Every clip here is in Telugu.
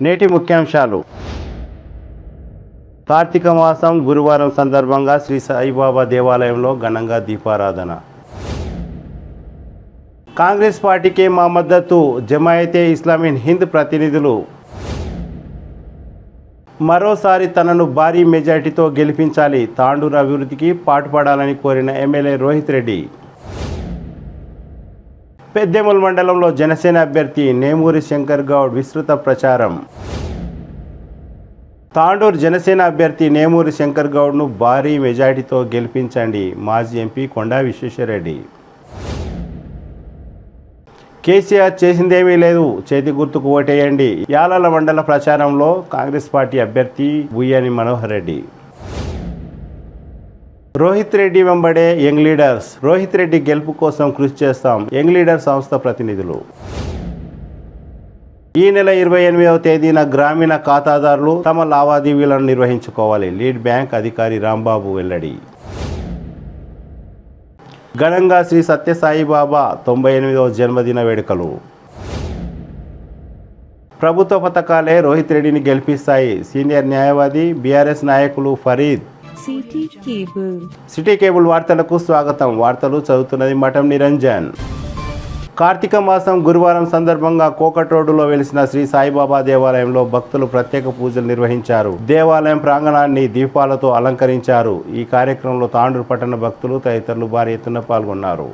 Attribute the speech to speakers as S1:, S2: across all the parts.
S1: నేటి ముఖ్యాంశాలు. కార్తీక మాసం గురువారం సందర్భంగా శ్రీ సాయిబాబా దేవాలయంలో ఘనంగా దీపారాధన. కాంగ్రెస్ పార్టీకి మా మద్దతు, జమాయతే ఇస్లామీ హింద్ ప్రతినిధులు. మరోసారి తనను భారీ మెజార్టీతో గెలిపించాలి, తాండూరు అభివృద్ధికి పాటుపడాలని కోరిన ఎమ్మెల్యే రోహిత్ రెడ్డి. పెద్దేముల్ మండలంలో జనసేన అభ్యర్థి నేమూరి శంకర్ గౌడ్ విస్తృత ప్రచారం. తాండూరు జనసేన అభ్యర్థి నేమూరి శంకర్ గౌడ్ను భారీ మెజార్టీతో గెలిపించండి, మాజీ ఎంపీ కొండా విశ్వేశ్వరరెడ్డి. కేసీఆర్ చేసిందేమీ లేదు, చేతి గుర్తుకు ఓటేయండి. యాలాల మండల ప్రచారంలో కాంగ్రెస్ పార్టీ అభ్యర్థి బుయ్యాని మనోహర్ రెడ్డి. రోహిత్ రెడ్డి వెంబడే యంగ్ లీడర్స్, రోహిత్ రెడ్డి గెలుపు కోసం కృషి చేస్తాం, యంగ్ లీడర్ సంస్థ ప్రతినిధులు. ఈ నెల 28వ తేదీన గ్రామీణ ఖాతాదారులు తమ లావాదేవీలను నిర్వహించుకోవాలి, లీడ్ బ్యాంక్ అధికారి రాంబాబు వెల్లడి. ఘనంగా శ్రీ సత్యసాయిబాబా 98వ జన్మదిన వేడుకలు. ప్రభుత్వ పథకాలే రోహిత్ రెడ్డిని గెలిపిస్తాయి, సీనియర్ న్యాయవాది బీఆర్ఎస్ నాయకులు ఫరీద్. సిటీ కేబుల్ వార్తలకు స్వాగతం. వార్తలు చదువుతున్నది మఠం నిరంజన్. కార్తీక మాసం గురువారం సందర్భంగా కోకట్ రోడ్డులో వెలిసిన శ్రీ సాయిబాబా దేవాలయంలో భక్తులు ప్రత్యేక పూజలు నిర్వహించారు. దేవాలయం ప్రాంగణాన్ని దీపాలతో అలంకరించారు. ఈ కార్యక్రమంలో తాండూరు పట్టణ భక్తులు తదితరులు భారీ ఎత్తున పాల్గొన్నారు.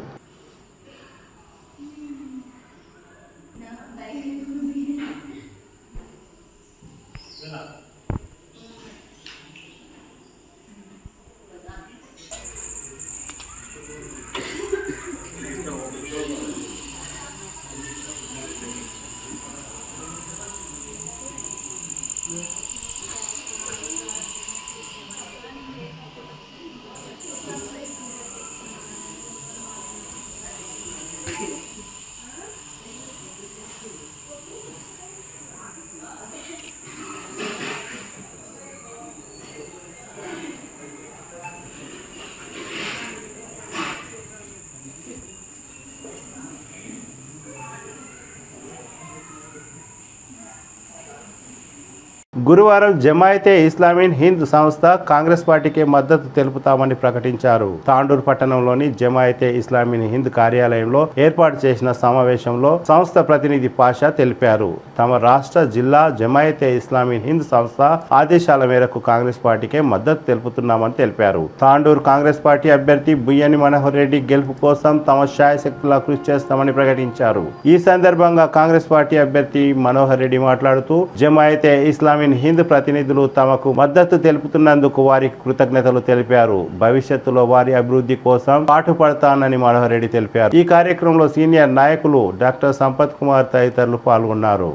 S1: గురువారం జమాయతే ఇస్లామీ హింద్ సంస్థ కాంగ్రెస్ పార్టీకి మద్దతు తెలుపుతామని ప్రకటించారు. తాండూరు పట్టణంలోని జమాయతే ఇస్లామీ హింద్ కార్యాలయంలో ఏర్పాటు చేసిన సమావేశంలో సంస్థ ప్రతినిధి పాషా తెలిపారు. తమ రాష్ట్ర జిల్లా జమాయతే ఇస్లామీ హింద్ సంస్థ ఆదేశాల మేరకు కాంగ్రెస్ పార్టీకే మద్దతు తెలుపుతున్నామని తెలిపారు. తాండూరు కాంగ్రెస్ పార్టీ అభ్యర్థి బుయ్యాని మనోహర్ రెడ్డి గెలుపు కోసం తమ శాయశక్తులా కృషి చేస్తామని ప్రకటించారు. ఈ సందర్భంగా కాంగ్రెస్ పార్టీ అభ్యర్థి మనోహర్ రెడ్డి మాట్లాడుతూ జమాయతే ఇస్లామీ హింద్ ప్రతినిధులు తమకు మద్దతు తెలుపుతున్నందుకు వారికి కృతజ్ఞతలు తెలిపారు. భవిష్యత్తులో వారి అభివృద్ధి కోసం పాటుపడతానని మనోహర్ రెడ్డి తెలిపారు. ఈ కార్యక్రమంలో సీనియర్ నాయకులు డాక్టర్ సంపత్ కుమార్ తదితరులు పాల్గొన్నారు.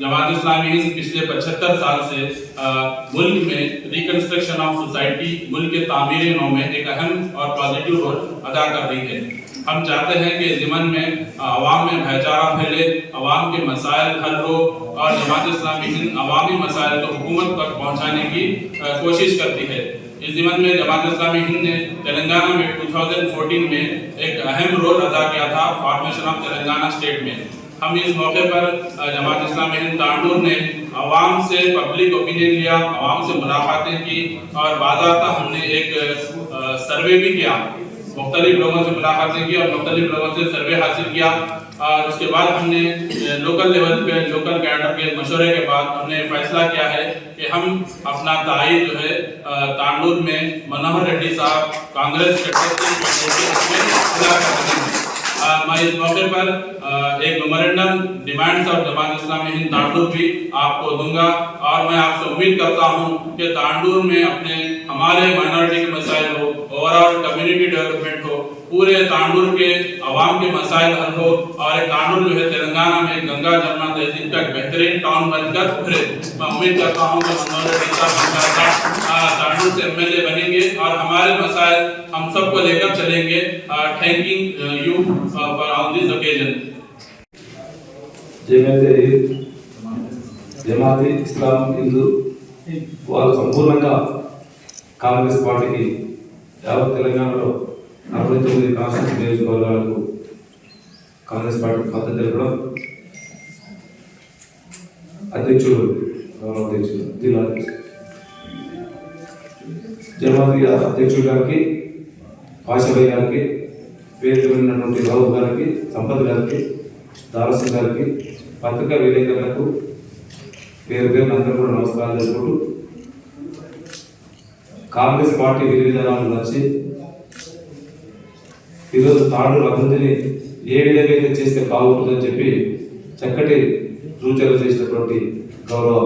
S2: जमात इस्लामी हिंद पिछले 75 साल से मुल्क में रिकंस्ट्रक्शन ऑफ सोसाइटी, मुल्क के तामीर नौ में एक अहम और पॉजिटिव रोल अदा कर रही है। हम चाहते हैं कि ज़िमन में अवाम में भाईचारा फैले, अवाम के मसाइल हल हो और जमात इस्लामी हिंद अवामी मसाइल को हुकूमत तक पहुँचाने की कोशिश करती है। इस ज़िमन में जमात इस्लामी हिंद ने तेलंगाना में 2014 में एक अहम रोल अदा किया था फॉर्मेशन ऑफ तेलंगाना स्टेट में। हम इस मौके पर जमात इस्लामी हिंद तांडूर ने अवाम से पब्लिक ओपिनियन लिया, अवाम से मुलाकातें की और बाज़ाब्ता हमने एक सर्वे भी किया, मुख्तलिफ लोगों से मुलाकातें की और मुख्तलिफ लोगों से सर्वे हासिल किया। और उसके बाद हमने लोकल लेवल पे लोकल कैडर के मशवरे के बाद हमने फैसला किया है कि हम अपना तायद जो है तांडूर में मनोहर रेड्डी साहब कांग्रेस मैं इस मौके पर एक memorandum demands of Jamaat Islami Hind Tandur भी आपको दूंगा और मैं आपसे उम्मीद करता हूं कि तांडूर में अपने हमारे माइनॉरिटी के मसाइल हो, ओवरऑल कम्युनिटी डेवलपमेंट हो, पूरे तांडूर के अवाम के मसाइल हल हो और तांडूर जो है तेलंगाना में गंगा जमुना तहसील का बेहतरीन टाउन बनकर उभरे। मैं उम्मीद करता हूँ कि मनोहर रेड्डी साहब तांडूर से एमएलए बनेंगे और हमारे मसाइल हम सबको लेकर चलेंगे। Thanking you for on this occasion.
S3: Jamaat-e-Islam హిందూ వాళ్ళు సంపూర్ణంగా కాంగ్రెస్ పార్టీకి యావత్ తెలంగాణలో 49 కాన్స్టిట్యూన్సీ నియోజకవర్గాలకు కాంగ్రెస్ పార్టీ మద్దతు తెలపడం అధ్యక్షుడు గౌరవ అధ్యక్షుడు జిల్లా జమాత్ అధ్యక్షుడు గారికి, ఆశాభాయ్ గారికి, పేరు ఉన్నటువంటి రావు గారికి, సంపత్ గారికి, దారసింగ్ గారికి, పత్రికా విలేకరులకు పేరు అందరూ కూడా నమస్కారాలు తెలుపుకుంటూ కాంగ్రెస్ పార్టీ విధి విధానాలు నచ్చి ఈరోజు తాండూరు అభివృద్ధిని ఏ విధంగా అయితే చేస్తే బాగుంటుందని చెప్పి చక్కటి సూచనలు చేసినటువంటి గౌరవ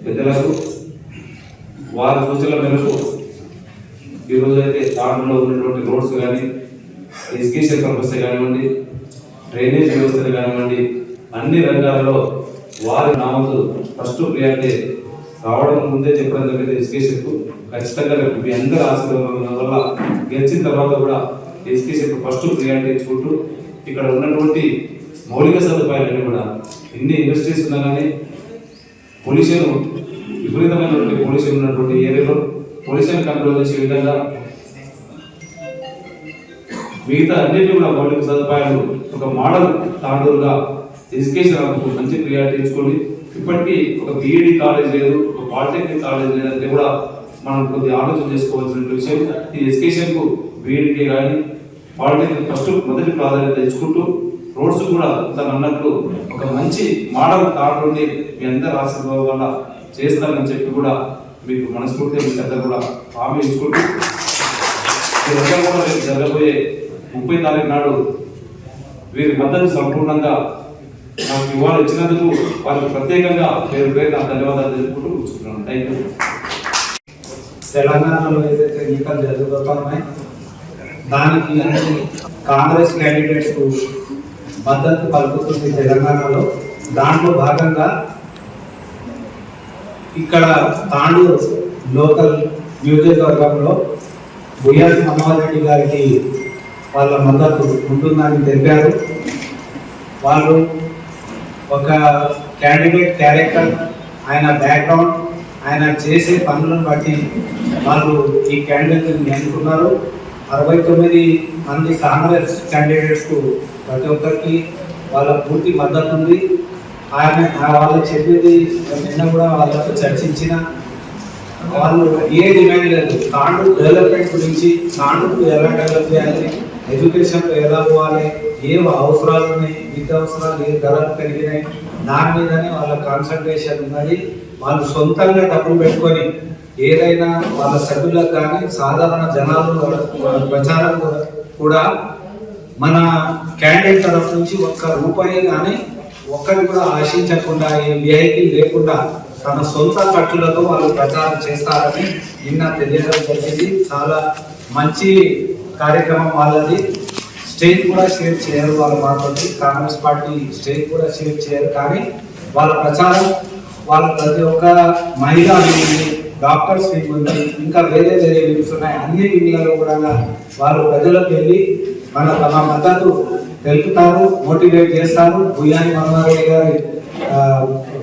S3: పెద్దలకు వారి సూచనల మేరకు ఈరోజు అయితే తాండూరులో ఉన్నటువంటి రోడ్స్ కానీ, ఎడ్యుకేషన్ పర్పస్ కానివ్వండి, డ్రైనేజ్ వ్యవస్థలు కానివ్వండి, అన్ని రంగాలలో వారి నామకు ఫస్ట్ ప్రియారిటీ రావడం ముందే చెప్పడం జరిగింది. ఎడ్యుకేషన్కు ఖచ్చితంగా మీ అందరూ ఆశీర్వాదం వల్ల గెలిచిన తర్వాత కూడా ఎడ్యుకేషన్కు ఫస్ట్ ప్రియారిటీ ఇచ్చుకుంటూ ఇక్కడ ఉన్నటువంటి మౌలిక సదుపాయాలన్నీ కూడా ఎన్ని ఇండస్ట్రీస్ ఉన్నా కానీ పొల్యూషన్ విపరీతమైనటువంటి పొల్యూషన్ ఉన్నటువంటి ఏరియాలో పొల్యూషన్ కంట్రోల్ చేసే విధంగా మిగతా అన్నింటినీ కూడా మౌలిక సదుపాయాలు ఒక మోడల్ తాండూరుగా ఎడ్యుకేషన్ మంచి ప్రియారిటీ ఇచ్చుకోండి. ఇప్పటికీ ఒక బీఈడి కాలేజ్ లేదు, ఒక పాలిటెక్నిక్ కాలేజ్ లేదంటే కూడా మనం కొద్దిగా ఆలోచన చేసుకోవాల్సిన విషయం. ఈ ఎడ్యుకేషన్కు బీఈడికి కానీ పాలిటెక్నిక్ ఫస్ట్ మొదటి ప్రాధాన్యత ఇచ్చుకుంటూ రోడ్స్ కూడా తను అన్నట్లు ఒక మంచి మోడల్ తాండూరుని మీ అందరి ఆశీర్వాదం వల్ల చేస్తానని చెప్పి కూడా మీకు మనస్ఫూర్తిగా మీకు అందరూ కూడా హామీ ఇచ్చుకుంటూ కూడా జరగబోయే 30 తారీఖు నాడు వీరి మద్దతు సంపూర్ణంగా నాకు ఇవాళ ఇచ్చినందుకు వారికి ప్రత్యేకంగా పేరు నా ధన్యవాదాలు తెలుపుకుంటూ కూర్చున్నాను. Thank you.
S4: తెలంగాణలో ఏదైతే ఎన్నికలు జరుగుతున్నాయి దానికి కాంగ్రెస్ క్యాండిడేట్స్ మద్దతు పలుకుతుంది తెలంగాణలో. దాంట్లో భాగంగా ఇక్కడ తాండూరు లోకల్ నియోజకవర్గంలో బుయ్యాసి మనోహర్ రెడ్డి గారికి వాళ్ళ మద్దతు ఉంటుందని తెలిపారు. వాళ్ళు ఒక క్యాండిడేట్ క్యారెక్టర్, ఆయన బ్యాక్గ్రౌండ్, ఆయన చేసే పనులను బట్టి వాళ్ళు ఈ క్యాండిడేట్ని ఎన్నుకున్నారు. 69 మంది కాంగ్రెస్ క్యాండిడేట్స్కు ప్రతి ఒక్కరికి వాళ్ళ పూర్తి మద్దతు ఉంది. ఆయన వాళ్ళు చెప్పేది నిన్న కూడా వాళ్ళతో చర్చించిన వాళ్ళు ఏ డిమాండ్ లేదు. తాండూరు డెవలప్మెంట్ గురించి, తాండూరుకు ఎలా డెవలప్ చేయాలి, ఎడ్యుకేషన్లో ఎలా పోవాలి, ఏ అవసరాలు ఉన్నాయి, విద్య అవసరాలు ఏ ధరలు పెరిగినాయి, దాని మీదనే వాళ్ళ కాన్సన్ట్రేషన్ ఉన్నది. వాళ్ళు సొంతంగా డబ్బులు పెట్టుకొని ఏదైనా వాళ్ళ సభ్యులకు కానీ సాధారణ జనాలు ప్రచారం కూడా మన క్యాండిడేట్ తరఫు నుంచి ఒక్క రూపాయి కానీ ఒక్కరి కూడా ఆశించకుండా, ఏ విఐపీ లేకుండా తన సొంత ఖర్చులతో వాళ్ళు ప్రచారం చేస్తారని నిన్న తెలియడం జరిగింది. చాలా మంచి కార్యక్రమం వాళ్ళది. స్టేజ్ కూడా షేర్ చేయరు వాళ్ళు మాతోటి, కాంగ్రెస్ పార్టీ స్టేజ్ కూడా షేర్ చేయరు. కానీ వాళ్ళ ప్రచారం వాళ్ళ ప్రతి ఒక్క మహిళా వింగ్, డాక్టర్స్ వింగ్ ఉంది, ఇంకా వేరే వింగ్స్ ఉన్నాయి. అన్ని వింగ్లలో కూడా వాళ్ళు ప్రజలకు వెళ్ళి తమ మద్దతు తెలుపుతారు, మోటివేట్ చేస్తారు. బుయ్యాని మనోహర్ రెడ్డి గారి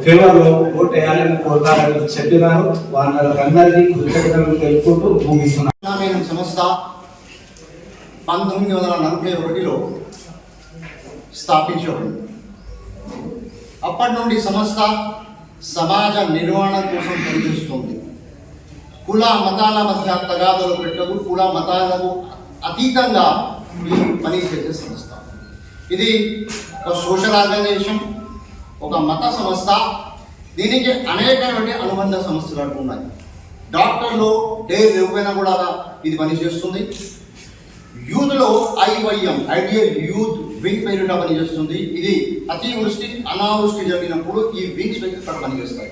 S4: ఫేవర్లో ఓట్ వేయాలని కోరుతారని చెప్పినారు. వాళ్ళందరికీ కృతజ్ఞతలు తెలుపుకుంటూ ముగిస్తున్నారు.
S5: సంస్థ 1941లో స్థాపించబడింది. అప్పటి నుండి సంస్థ సమాజ నిర్వహణ కోసం పనిచేస్తుంది. కుల మతాల మధ్య తగాదాలు పెట్టదు, కుల మతాలకు అతీతంగా ఈ పని చేసే సంస్థ. ఇది ఒక సోషల్ ఆర్గనైజేషన్, ఒక మత సంస్థ. దీనికి అనేకమైన అనుబంధ సంస్థలు ఉన్నాయి. డాక్టర్లు డేస్ ఎవరైనా కూడా ఇది పనిచేస్తుంది. యూత్లో IYM ఐడియల్ యూత్ వింగ్ పేరిట పనిచేస్తుంది. ఇది అతివృష్టి అనావృష్టి జరిగినప్పుడు ఈ వింగ్స్ ఇక్కడ పనిచేస్తాయి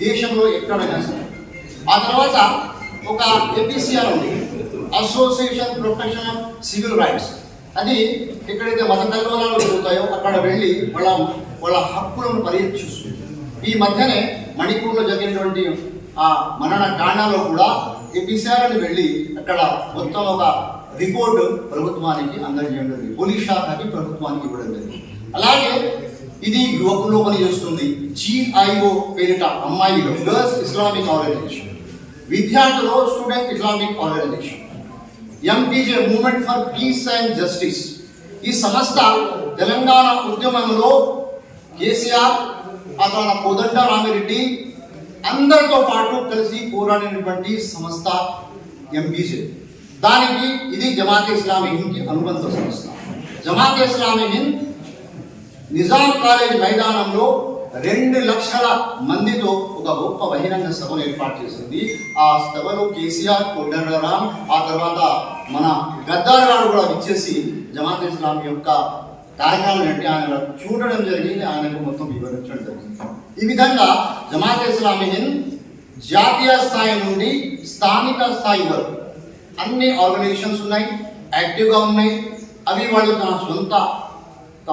S5: దేశంలో ఎక్కడైనా సరే. ఆ తర్వాత ఒక APCR ఉంది, association protection of civil rights. అది ఎక్కడైతే మత కల్వనాలు జరుగుతాయో అక్కడ వెళ్ళి వాళ్ళ హక్కులను పరీక్షిస్తుంది. ఈ మధ్యనే మణిపూర్లో జరిగినటువంటి ఆ మరణ కాండాల్లో కూడా APCR అని వెళ్ళి అక్కడ మొత్తం ఒక రిపోర్టు ప్రభుత్వానికి అందజేయడం జరిగింది, పోలీస్ శాఖకి ప్రభుత్వానికి ఇవ్వడం జరిగింది. అలాగే ఇది యువకుల్లో పనిచేస్తుంది. GIO పేరిట అమ్మాయిలో గర్ల్స్ ఇస్లామిక్ ఆర్గనైజేషన్, విద్యార్థులు student Islamic organization, MPJ movement for peace and justice, ఈ సంస్థ తెలంగాణ ఉద్యమంలో కేసీఆర్, ఆ తర్వాత కోదండరామిరెడ్డి అందరితో పాటు కలిసి పోరాడినటువంటి సంస్థ ఎంపీసీ. దానికి ఇది జమాతే ఇస్లామీ హింద్కి అనుబంధ సంస్థ. జమాతే ఇస్లామీ హింద్ నిజాం కాలేజ్ మైదానంలో 2 లక్షల మందితో ఒక గొప్ప బహిరంగ సభను ఏర్పాటు చేసింది. ఆ సభలో కేసీఆర్, కోదండరాం, ఆ తర్వాత మన గద్దార్ గారు కూడా ఇచ్చేసి జమాతే ఇస్లామీ యొక్క కార్యక్రమం ఏంటి ఆయన చూడడం జరిగింది, ఆయనకు మొత్తం వివరించడం జరిగింది. ఈ విధంగా జమాతే ఇస్లామీ హింద్ జాతీయ స్థాయి నుండి స్థానిక స్థాయి వరకు అన్ని ఆర్గనైజేషన్స్ ఉన్నాయి, యాక్టివ్గా ఉన్నాయి. అవి వాళ్ళు తన సొంత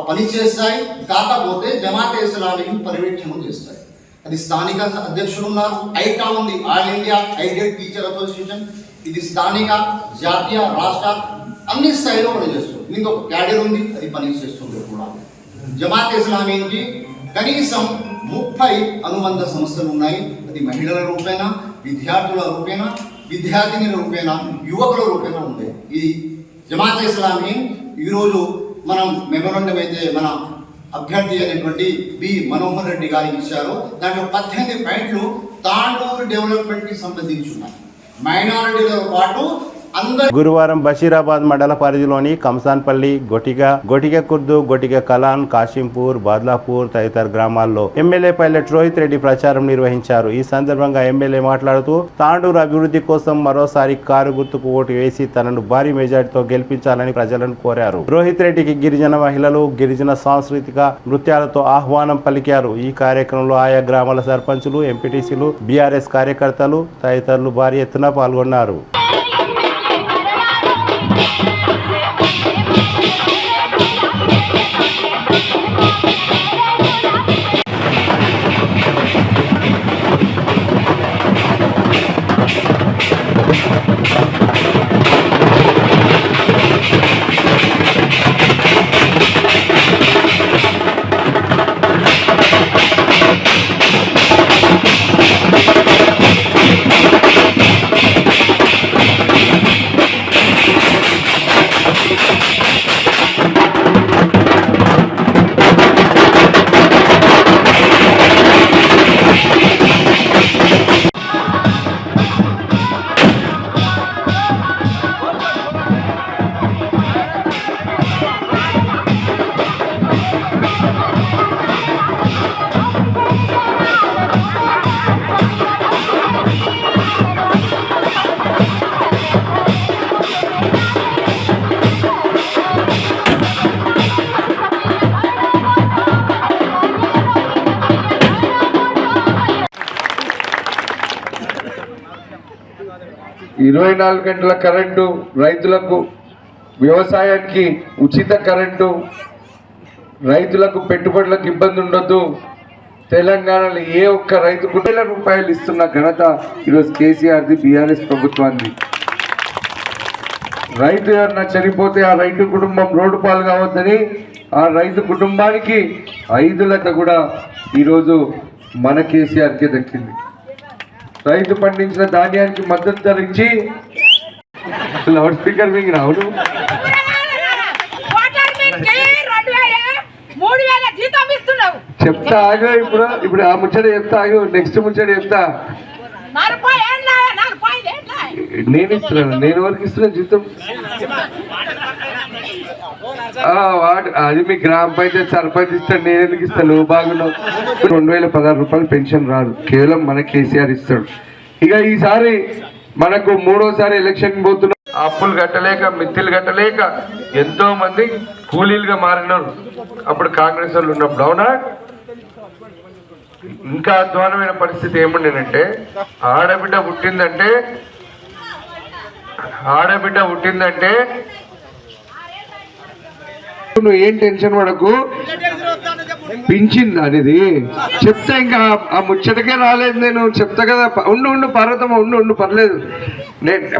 S5: పని చేస్తాయి. కాకపోతే జమాతే ఇస్లామీ పర్యవేక్షణ చేస్తాయి. అది స్థానిక అధ్యక్షులు ఉన్నారు, ఐటా ఉంది, all India aided teacher association. ఇది స్థానిక, జాతీయ, రాష్ట్ర అన్ని స్థాయిలో పనిచేస్తుంది. దీనికి ఒక క్యాడర్ ఉంది, అది పని చేస్తుంది కూడా. జమాతే ఇస్లామీకి కనీసం 30 అనుబంధ సంస్థలు ఉన్నాయి. అది మహిళల రూపేణ, విద్యార్థుల రూపేణ, విద్యార్థిని రూపేణ, యువకుల రూపేణ ఉంది. ఈ జమాతే ఇస్లామీ ఈరోజు మనం మెమోరాండం అయితే మన అభ్యర్థి అయినటువంటి బి మనోహర్ రెడ్డి గారికి ఇచ్చారు. దాంట్లో 18 పాయింట్లు తాండూరు డెవలప్మెంట్కి సంబంధించి ఉన్నాయి. మైనారిటీలతో పాటు
S1: గురువారం బషీరాబాద్ మండల పరిధిలోని కంసాన్పల్లి, గొటిగ కుర్దు, గొటిగ కలాన్, కాశింపూర్, బాద్లాపూర్ తదితర గ్రామాల్లో ఎమ్మెల్యే పైలట్ రోహిత్ రెడ్డి ప్రచారం నిర్వహించారు. ఈ సందర్భంగా ఎమ్మెల్యే మాట్లాడుతూ తాండూరు అభివృద్ధి కోసం మరోసారి కారు గుర్తుకు ఓటు వేసి తనను భారీ మెజార్టీతో గెలిపించాలని ప్రజలను కోరారు. రోహిత్ రెడ్డికి గిరిజన మహిళలు, గిరిజన సాంస్కృతిక నృత్యాలతో ఆహ్వానం పలికారు. ఈ కార్యక్రమంలో ఆయా గ్రామాల సర్పంచులు, ఎంపీటీసీలు, బీఆర్ఎస్ కార్యకర్తలు తదితరులు భారీ ఎత్తున పాల్గొన్నారు.
S6: ఇరవై 24 గంటల కరెంటు, రైతులకు వ్యవసాయానికి ఉచిత కరెంటు, రైతులకు పెట్టుబడులకు ఇబ్బంది ఉండొద్దు. తెలంగాణలో ఏ ఒక్క రైతు ₹1,000 ఇస్తున్న ఘనత ఈరోజు కేసీఆర్ది, బీఆర్ఎస్ ప్రభుత్వాన్ని. రైతు ఎవరన్నా చనిపోతే ఆ రైతు కుటుంబం రోడ్డు పాలు కావద్దని ఆ రైతు కుటుంబానికి 5 లక్షలు కూడా ఈరోజు మన కేసీఆర్కే దక్కింది. రైతు పండించిన ధాన్యానికి మద్దతు ధర ఇచ్చి లౌడ్ స్పీకర్ మీకు రావును చెప్తా ఆగు. ఇప్పుడు ఆ ముచ్చట చెప్తా ఆగు. నెక్స్ట్ ముచ్చట చెప్తా. నేను ఇస్తున్నాను. నేను ఎవరికి ఇస్తున్నా జీతం? అది మీ గ్రామ పంచాయతీ సర్పంచ్ ఇస్తాడు. నేను ఎందుకు ఇస్తాను? నువ్వు బాగున్నావు. ₹2016 పెన్షన్ రాదు, కేవలం మన కేసీఆర్ ఇస్తాడు. ఇక ఈసారి మనకు 3వసారి ఎలక్షన్ పోతున్నాం. అప్పులు కట్టలేక, మిత్తిలు కట్టలేక ఎంతో మంది కూలీలుగా మారినారు అప్పుడు కాంగ్రెస్ వాళ్ళు ఉన్నప్పుడు. అవునా? ఇంకా అధ్వానమైన పరిస్థితి ఏముండేనంటే ఆడబిడ్డ పుట్టిందంటే నువ్వు ఏం టెన్షన్ పడకు, పింఛింది అనేది చెప్తా. ఇంకా ఆ ముచ్చటకే రాలేదు. నేను చెప్తా కదా. ఉండు పార్వతమ్మ, ఉండు పర్లేదు.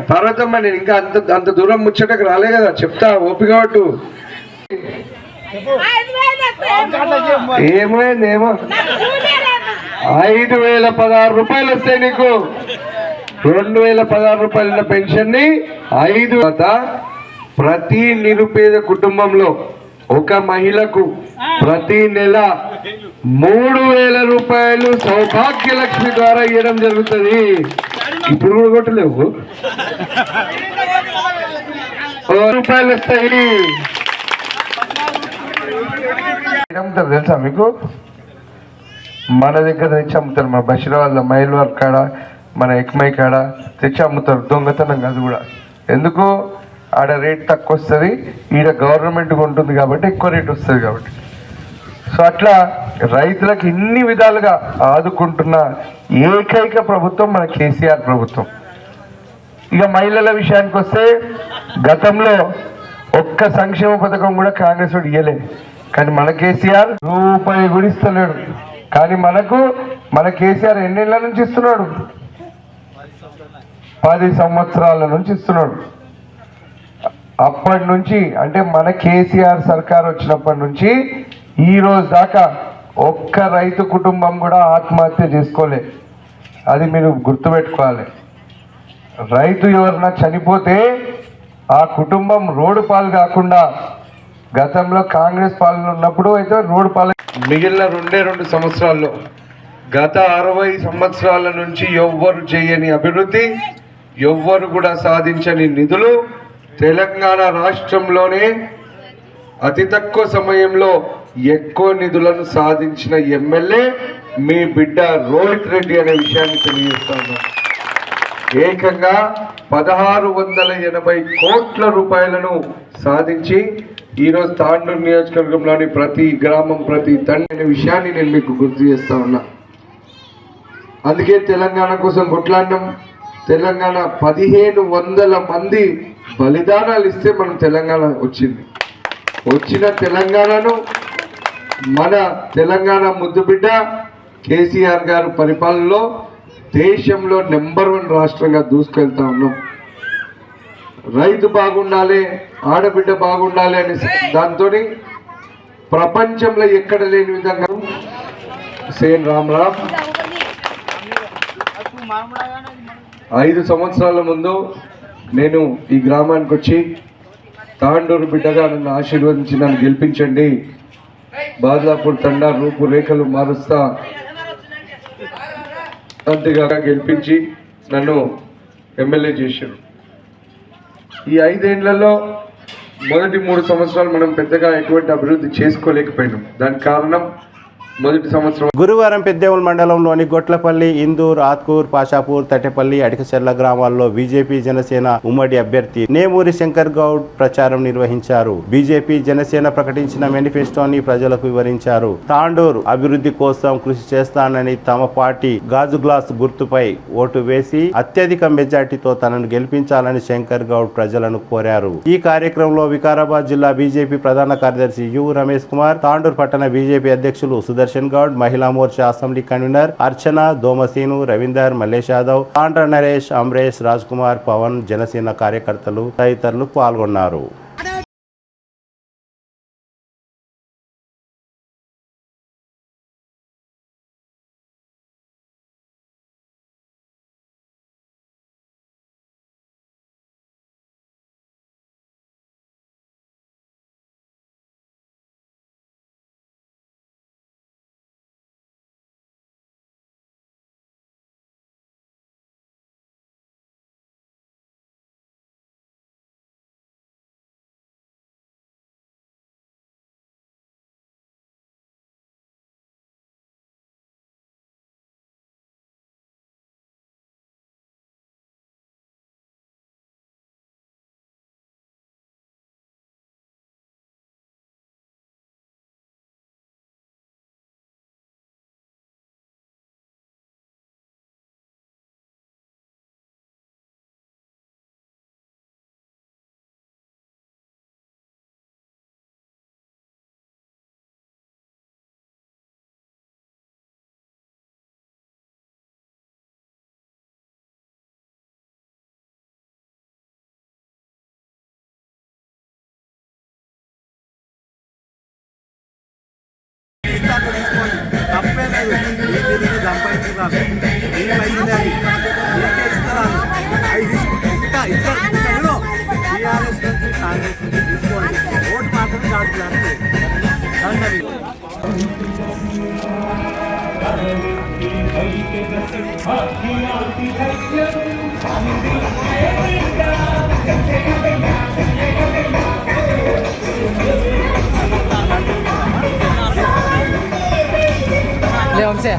S6: పార్వతమ్మ, నేను ఇంకా అంత దూరం ముచ్చటకు రాలే కదా. చెప్తా, ఓపిక పట్టు. ఏమో ₹5,016 వస్తాయి నీకు. ₹2,016 పెన్షన్ ని 5 ప్రతి నిరుపేద కుటుంబంలో ఒక మహిళకు ప్రతి నెల 3,000 రూపాయలు సౌభాగ్య లక్ష్మి ద్వారా ఇవ్వడం జరుగుతుంది. ఇప్పుడు కూడా కొట్టలేవు రూపాయలు వస్తాయి. తెలుసా మీకు? మన దగ్గర తెచ్చి అమ్ముతారు, మన బషీరాబాద్లో మైల్వార్ కాడ, మన ఎక్మై కాడ తెచ్చి అమ్ముతారు. దొంగతనం కాదు కూడా. ఎందుకు? ఆడ రేట్ తక్కువ వస్తుంది, ఈడ గవర్నమెంట్ ఉంటుంది కాబట్టి ఎక్కువ రేట్ వస్తుంది కాబట్టి. సో అట్లా రైతులకు ఇన్ని విధాలుగా ఆదుకుంటున్న ఏకైక ప్రభుత్వం మన కేసీఆర్ ప్రభుత్వం. ఇక మహిళల విషయానికి వస్తే గతంలో ఒక్క సంక్షేమ పథకం కూడా కాంగ్రెస్ వాడు ఇవ్వలేదు. కానీ మన కేసీఆర్ రూపాయి కూడా ఇస్తలేడు. కానీ మన కేసీఆర్ ఎన్నేళ్ల నుంచి ఇస్తున్నాడు? 10 సంవత్సరాల నుంచి ఇస్తున్నాడు. అప్పటి నుంచి అంటే మన కేసీఆర్ సర్కార్ వచ్చినప్పటి నుంచి ఈ రోజు దాకా ఒక్క రైతు కుటుంబం కూడా ఆత్మహత్య చేసుకోలే. అది మీరు గుర్తుపెట్టుకోవాలి. రైతు ఎవరన్నా చనిపోతే ఆ కుటుంబం రోడ్డు పాలు కాకుండా, గతంలో కాంగ్రెస్ పాలన ఉన్నప్పుడు అయితే రోడ్డు పాలు, మిగిలిన 2 సంవత్సరాల్లో గత 60 సంవత్సరాల నుంచి ఎవ్వరు చేయని అభివృద్ధి, ఎవ్వరు కూడా సాధించని నిధులు తెలంగాణ రాష్ట్రంలోనే అతి తక్కువ సమయంలో ఎక్కువ నిధులను సాధించిన ఎమ్మెల్యే మీ బిడ్డ రోహిత్ రెడ్డి అనే విషయాన్ని తెలియజేస్తాను. ఏకంగా 1680 కోట్ల రూపాయలను సాధించి ఈరోజు తాండూరు నియోజకవర్గంలోని ప్రతి గ్రామం, ప్రతి తండ్రి అనే విషయాన్ని నేను మీకు గుర్తు చేస్తా ఉన్నా. అందుకే తెలంగాణ కోసం కొట్లాడినాం. తెలంగాణ 1500 మంది బలిదానాలు ఇస్తే మనం తెలంగాణ వచ్చింది. వచ్చిన తెలంగాణను మన తెలంగాణ ముద్దుబిడ్డ కేసీఆర్ గారు పరిపాలనలో దేశంలో నెంబర్ 1 రాష్ట్రంగా దూసుకెళ్తా ఉన్నాం. రైతు బాగుండాలి, ఆడబిడ్డ బాగుండాలి అనే దాంతో ప్రపంచంలో ఎక్కడ లేని విధంగా సేన్ రామరామ్ 5 సంవత్సరాల ముందు నేను ఈ గ్రామానికి వచ్చి తాండూరు బిడ్డగా నన్ను ఆశీర్వదించి నన్ను గెలిపించండి, బాద్లాపూర్ తండా రూపురేఖలు మారుస్తా అంతగా గెలిపించి నన్ను ఎమ్మెల్యే చేశారు. ఈ 5 ఏళ్లలో మొదటి 3 సంవత్సరాలు మనం పెద్దగా ఎటువంటి అభివృద్ధి చేసుకోలేకపోయినాం. దానికి కారణం మొదటి సంవత్సరం
S1: గురువారం పెద్దేముల్ మండలంలోని గొట్లపల్లి, ఇందూర్, ఆత్కూర్, పాషాపూర్, తట్టెపల్లి, అడికచెర్ల గ్రామాల్లో బీజేపీ జనసేన ఉమ్మడి అభ్యర్థి నేమూరి శంకర్ గౌడ్ ప్రచారం నిర్వహించారు. బీజేపీ జనసేన ప్రకటించిన మేనిఫెస్టోని ప్రజలకు వివరించారు. తాండూర్ అభివృద్ధి కోసం కృషి చేస్తానని తమ పార్టీ గాజు గ్లాస్ గుర్తుపై ఓటు వేసి అత్యధిక మెజార్టీతో తనను గెలిపించాలని శంకర్ గౌడ్ ప్రజలను కోరారు. ఈ కార్యక్రమంలో వికారాబాద్ జిల్లా బీజేపీ ప్రధాన కార్యదర్శి యు రమేష్ కుమార్, తాండూర్ పట్టణ బీజేపీ అధ్యక్షులు సుదర్శన్ గౌడ్, మహిళా మోర్చా అసెంబ్లీ కన్వీనర్ అర్చన, దోమసీను, రవీందర్, మల్లేష్ యాదవ్, తాండ్ర నరేష్, అమరేష్, రాజ్ కుమార్, పవన్, జనసేన కార్యకర్తలు తదితరులు పాల్గొన్నారు.
S7: తప్పేలేదు. సంపాదించుకున్నాను ఈ పైసలు అది ఇస్తారు. టీఆర్ఎస్ నుంచి కాంగ్రెస్
S8: Leonse.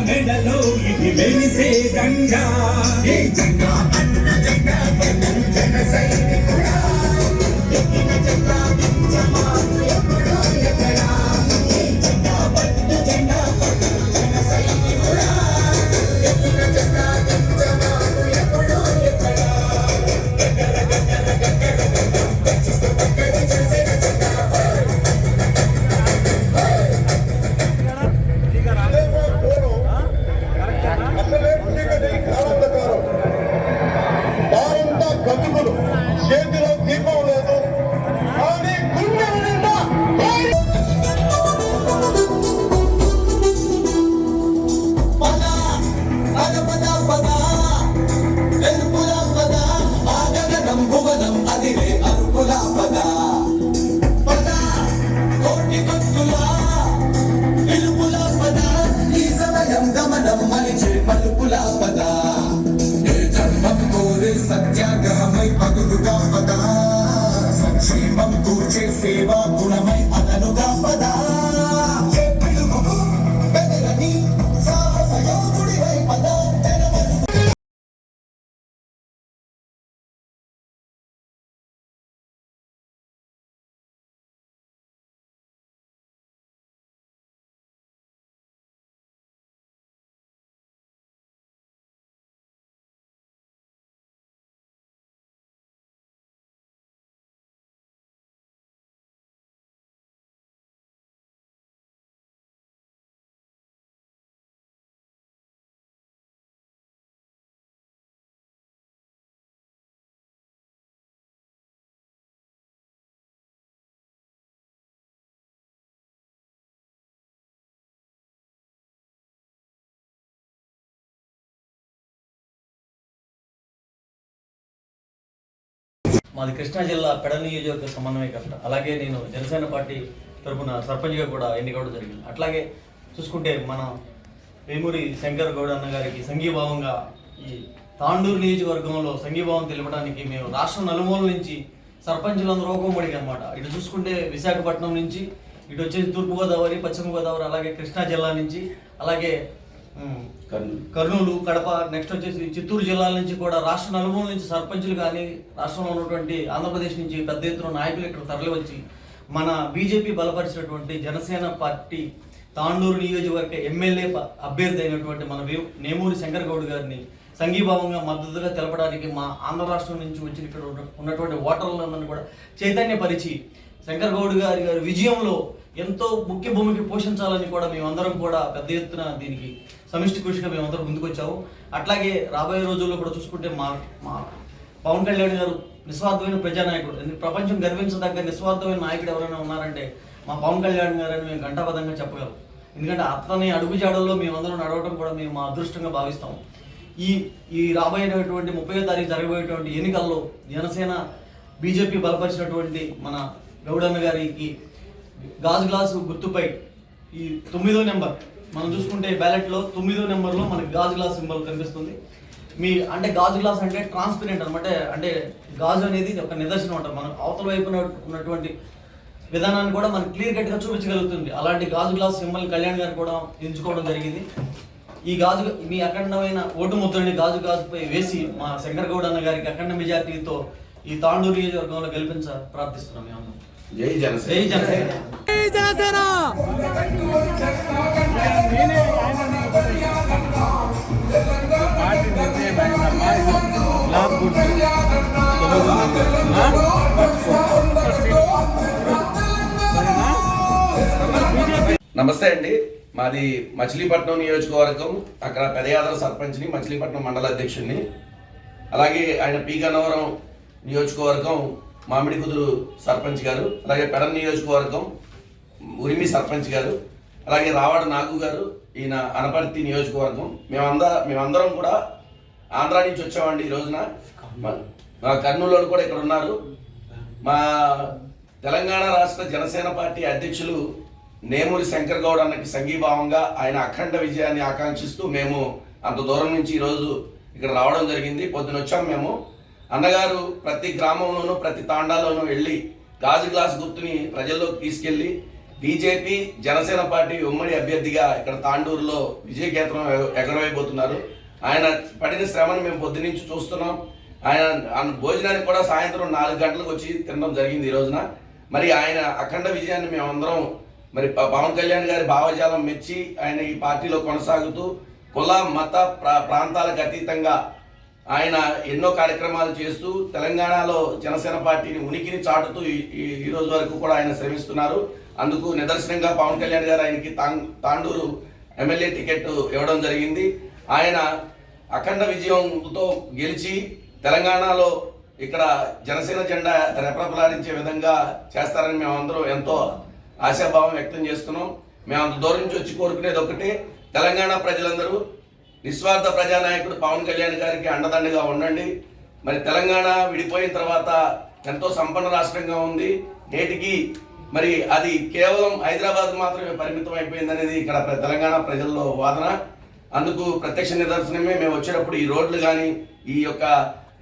S9: మెడలో ఇది వెలిసే గంగా ఏ జెండా అన్న జెండా జన సైనికుడా ఎక్కిన జెండా దించమాను ఎప్పుడో ఎక్కడా ఏ జెండా పట్టు జెండా జన సైనికుడా ఎక్కిన జెండా దించమాను ఎప్పుడో ఎక్కడా గగ్గర గగ్గర గగ్గర గగ్గర గచ్చిస్తూ గగ్గర చేసిన జెండా
S10: గతుకులు చేతిలో దీపం లేదు కానీ గుండె నిండా
S9: పద పద పద పద వెలుపుల పద ఆగగనం భువనం అదిరే అరుపుల పద పద కోటి కత్తుల వెలుపుల పద ఈ సమయం గమనం మలిచే మలుపుల పద ధర్మం కోరే సత్యాగ్రహమై పదులుగా పద సంక్షేమం కూర్చే సేవా గుణమై అదనుగా పద పిలుపుకు బెదరని సాహస యోధుడివై పద
S11: మాది కృష్ణా జిల్లా పెడ నియోజకవర్గ సమన్వయకర్త. అలాగే నేను జనసేన పార్టీ తరఫున సర్పంచ్గా కూడా ఎన్నికవడం జరిగింది. అట్లాగే చూసుకుంటే మన వేమూరి శంకర్ గౌడ్ అన్న గారికి సంఘీభావంగా ఈ తాండూరు నియోజకవర్గంలో సంఘీభావం తెలపడానికి మేము రాష్ట్రం నలుమూల నుంచి సర్పంచులందరూ ఒకమడికి అనమాట. ఇటు చూసుకుంటే విశాఖపట్నం నుంచి, ఇటు వచ్చేసి తూర్పుగోదావరి, పశ్చిమ గోదావరి, అలాగే కృష్ణా జిల్లా నుంచి, అలాగే కర్నూలు, కడప, నెక్స్ట్ వచ్చేసి చిత్తూరు జిల్లాల నుంచి కూడా రాష్ట్ర నలుమూల నుంచి సర్పంచులు కానీ రాష్ట్రంలో ఉన్నటువంటి ఆంధ్రప్రదేశ్ నుంచి పెద్ద ఎత్తున నాయకులు ఇక్కడ తరలివచ్చి మన బీజేపీ బలపరిచినటువంటి జనసేన పార్టీ తాండూరు నియోజకవర్గ ఎమ్మెల్యే అభ్యర్థి అయినటువంటి మన నేమూరి శంకర్ గౌడ్ గారిని సంఘీభావంగా మద్దతుగా తెలపడానికి మా ఆంధ్ర రాష్ట్రం నుంచి వచ్చి ఇక్కడ ఉన్నటువంటి ఓటర్లందరినీ కూడా చైతన్యపరిచి శంకర్ గౌడ్ గారి విజయంలో ఎంతో ముఖ్య భూమికి పోషించాలని కూడా మేమందరం కూడా పెద్ద ఎత్తున దీనికి సమిష్టి కృషిగా మేమందరం ముందుకొచ్చాము. అట్లాగే రాబోయే రోజుల్లో కూడా చూసుకుంటే మా పవన్ కళ్యాణ్ గారు నిస్వార్థమైన ప్రజానాయకుడు. ప్రపంచం గర్వించదగ్గ నిస్వార్థమైన నాయకుడు ఎవరైనా ఉన్నారంటే మా పవన్ కళ్యాణ్ గారు అని మేము ఘంటాబద్ధంగా చెప్పగలం. ఎందుకంటే అతని అడుగుజాడల్లో మేమందరం నడవడం కూడా మేము మా అదృష్టంగా భావిస్తాము. ఈ రాబోయేటువంటి 30వ తారీఖు జరగబోయేటువంటి ఎన్నికల్లో జనసేన బీజేపీ బలపరిచినటువంటి మన గౌడన్న గారికి గాజు గ్లాసు గుర్తుపై ఈ 9వ నెంబర్ మనం చూసుకుంటే బ్యాలెట్లో 9వ నెంబర్లో మనకి గాజు గ్లాస్ సింబల్ కనిపిస్తుంది. అంటే గాజు గ్లాస్ అంటే ట్రాన్స్పరెంట్ అనమాట. అంటే గాజు అనేది ఒక నిదర్శనం అంటారు. మన అవతల వైపున ఉన్నటువంటి విధానాన్ని కూడా మనకి క్లియర్ కట్గా చూపించగలుగుతుంది. అలాంటి గాజు గ్లాస్ సింబల్ కళ్యాణ్ గారు కూడా ఎంచుకోవడం జరిగింది. ఈ గాజు మీ అఖండమైన ఓటు ముద్రని గాజు గాజుపై వేసి మా శంకర్ గౌడ్ అన్న గారికి అఖండ మెజార్టీతో ఈ తాండూరు నియోజకవర్గంలో గెలిపించ ప్రార్థిస్తున్నాం. మేము
S10: జై జనసేన.
S8: జై జనసేన. జై జనసేన.
S12: నమస్తే అండి. మాది మచిలీపట్నం నియోజకవర్గం. అక్కడ పెదయాదవ సర్పంచ్ని, మచిలీపట్నం మండల అధ్యక్షుడిని. అలాగే ఆయన పి గన్నవరం నియోజకవర్గం మామిడి కుదురు సర్పంచ్ గారు, అలాగే పెడన్ నియోజకవర్గం ఉరిమి సర్పంచ్ గారు, అలాగే రావాడ నాగు గారు, ఈయన అనపర్తి నియోజకవర్గం. మేమందరం కూడా ఆంధ్రా నుంచి వచ్చామండి. ఈ రోజున మా కర్నూలు కూడా ఇక్కడ ఉన్నారు. మా తెలంగాణ రాష్ట్ర జనసేన పార్టీ అధ్యక్షులు నేమూరి శంకర్ గౌడ్ అన్నకి సంఘీభావంగా ఆయన అఖండ విజయాన్ని ఆకాంక్షిస్తూ మేము అంత దూరం నుంచి ఈరోజు ఇక్కడ రావడం జరిగింది. పొద్దున వచ్చాము మేము. అన్నగారు ప్రతి గ్రామంలోనూ ప్రతి తాండాలోనూ వెళ్ళి గాజు గ్లాస్ గుర్తుని ప్రజల్లోకి తీసుకెళ్లి బీజేపీ జనసేన పార్టీ ఉమ్మడి అభ్యర్థిగా ఇక్కడ తాండూరులో విజయకేతనం ఎగరవేయబోతున్నారు. ఆయన పడిన శ్రమను మేము పొద్దు నుంచి చూస్తున్నాం. ఆయన భోజనానికి కూడా సాయంత్రం 4 గంటలకు వచ్చి తినడం జరిగింది ఈ రోజున. మరి ఆయన అఖండ విజయాన్ని మేమందరం మరి పవన్ కళ్యాణ్ గారి భావజాలం మెచ్చి ఆయన ఈ పార్టీలో కొనసాగుతూ కుల మత ప్రాంతాలకు అతీతంగా ఆయన ఎన్నో కార్యక్రమాలు చేస్తూ తెలంగాణలో జనసేన పార్టీని ఉనికిని చాటుతూ ఈ రోజు వరకు కూడా ఆయన శ్రమిస్తున్నారు. అందుకు నిదర్శనంగా పవన్ కళ్యాణ్ గారు ఆయనకి తాండూరు ఎమ్మెల్యే టికెట్ ఇవ్వడం జరిగింది. ఆయన అఖండ విజయంతో గెలిచి తెలంగాణలో ఇక్కడ జనసేన జెండా రెపరెపలాడించే విధంగా చేస్తారని మేమందరం ఎంతో ఆశాభావం వ్యక్తం చేస్తున్నాం. మేము అంత దూరం నుంచి వచ్చి కోరుకునేది ఒకటే, తెలంగాణ ప్రజలందరూ నిస్వార్థ ప్రజానాయకుడు పవన్ కళ్యాణ్ గారికి అండదండగా ఉండండి. మరి తెలంగాణ విడిపోయిన తర్వాత ఎంతో సంపన్న రాష్ట్రంగా ఉంది. నేటికి మరి అది కేవలం హైదరాబాద్ మాత్రమే పరిమితం అయిపోయింది అనేది ఇక్కడ తెలంగాణ ప్రజల్లో వాదన. అందుకు ప్రత్యక్ష నిదర్శనమే మేము వచ్చేటప్పుడు ఈ రోడ్లు కానీ, ఈ యొక్క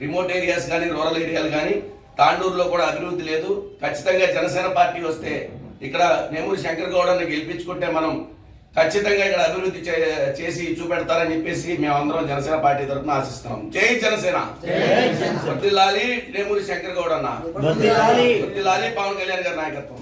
S12: రిమోట్ ఏరియాస్ కానీ, రూరల్ ఏరియాలు కానీ, తాండూరులో కూడా అభివృద్ధి లేదు. ఖచ్చితంగా జనసేన పార్టీ వస్తే ఇక్కడ నేమూరి శంకర్ గౌడని గెలిపించుకుంటే మనం ఖచ్చితంగా ఇక్కడ అభివృద్ధి చేసి చూపెడతారని చెప్పేసి మేమందరం జనసేన పార్టీ తరఫున ఆశిస్తున్నాం. జై జనసేన, వర్ధిల్లాలి నేమూరి శంకర్ గౌడ్ అన్న, వర్ధిల్లాలి పవన్ కళ్యాణ్ గారి నాయకత్వం.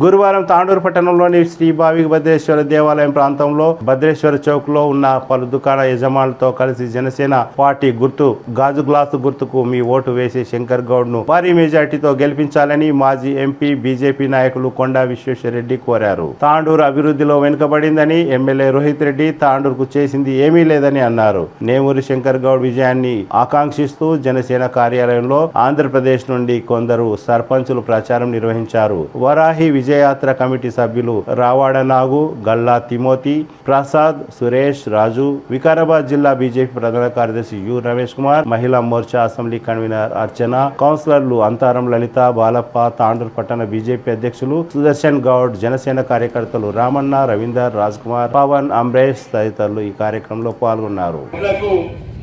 S1: గురువారం తాండూరు పట్టణంలోని శ్రీ భావి భద్రేశ్వర దేవాలయం ప్రాంతంలో భద్రేశ్వర చౌక్ లో ఉన్న పలు దుకాణ యజమానులతో కలిసి జనసేన పార్టీ గుర్తు గాజు గ్లాసు గుర్తుకు మీ ఓటు వేసి శంకర్ గౌడ్ ను భారీ మెజార్టీతో గెలిపించాలని మాజీ ఎంపీ బీజేపీ నాయకులు కొండా విశ్వేశ్వరరెడ్డి కోరారు. తాండూరు అభివృద్ధిలో వెనుకబడిందని, ఎమ్మెల్యే రోహిత్ రెడ్డి తాండూరుకు చేసింది ఏమీ లేదని అన్నారు. నేమూరి శంకర్ గౌడ్ విజయాన్ని ఆకాంక్షిస్తూ జనసేన కార్యాలయంలో ఆంధ్రప్రదేశ్ నుండి కొందరు సర్పంచులు ప్రచారం నిర్వహించారు. వరాహి విజయయాత్ర కమిటీ సభ్యులు రావాడ నాగు, గల్లా తిమోతి, ప్రసాద్, సురేష్, రాజు, వికారాబాద్ జిల్లా బీజేపీ ప్రధాన కార్యదర్శి యు రమేష్ కుమార్, మహిళా మోర్చా అసెంబ్లీ కన్వీనర్ అర్చన, కౌన్సిలర్లు అంతారం లలిత, బాలప్ప, తాండూరు పట్టణ బీజేపీ అధ్యక్షులు సుదర్శన్ గౌడ్, జనసేన కార్యకర్తలు రామన్న, రవీందర్, రాజ్ కుమార్, పవన్, అమరేష్ తదితరులు ఈ కార్యక్రమంలో పాల్గొన్నారు.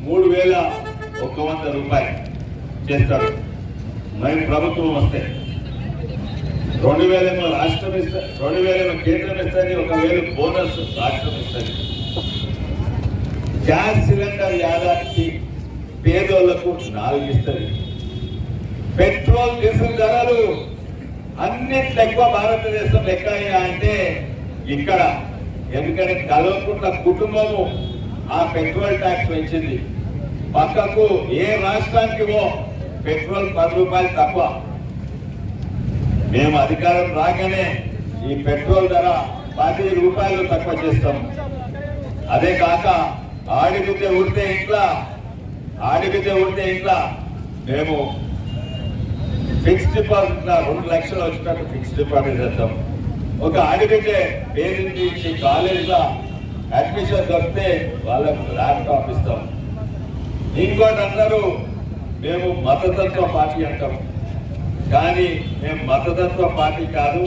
S10: 3,100 రూపాయలు చేస్తారు. మరి ప్రభుత్వం వస్తే 2,000 రాష్ట్రం ఇస్తారు, 2,000 కేంద్రం ఇస్తుంది, 1,000 బోనస్ రాష్ట్రం ఇస్తుంది. గ్యాస్ సిలిండర్ యాదానికి పేదోళ్లకు 4 ఇస్తుంది. పెట్రోల్ డీజిల్ ధరలు అన్నింటి ఎక్కువ భారతదేశం లెక్క అంటే ఇక్కడ, ఎందుకంటే కల్వకుంట్ల కుటుంబము ఆ పెట్రోల్ ట్యాక్స్ పెంచింది. పక్కకు ఏ రాష్ట్రానికి పెట్రోల్ 10 రూపాయలు తక్కువ. మేము అధికారం రాగానే ఈ పెట్రోల్ ధర 10 రూపాయలు తక్కువ చేస్తాం. అదే కాక ఆడిబిడ్డ ఉడితే ఇంట్లో మేము ఫిక్స్డ్ డిపాజిట్ 2 లక్షలు వచ్చినట్టు ఫిక్స్డ్ డిపాజిట్ చేస్తాం. ఒక ఆడిబిడ్డ పేరెంట్ నుంచి కాలేజ్లో అడ్మిషన్ దొరికితే వాళ్ళకు ల్యాప్టాప్ ఇస్తాం. ఇంకోటి అందరూ మేము మతతత్వ పార్టీ అంటాం, కానీ మేము మతతత్వ పార్టీ కాదు,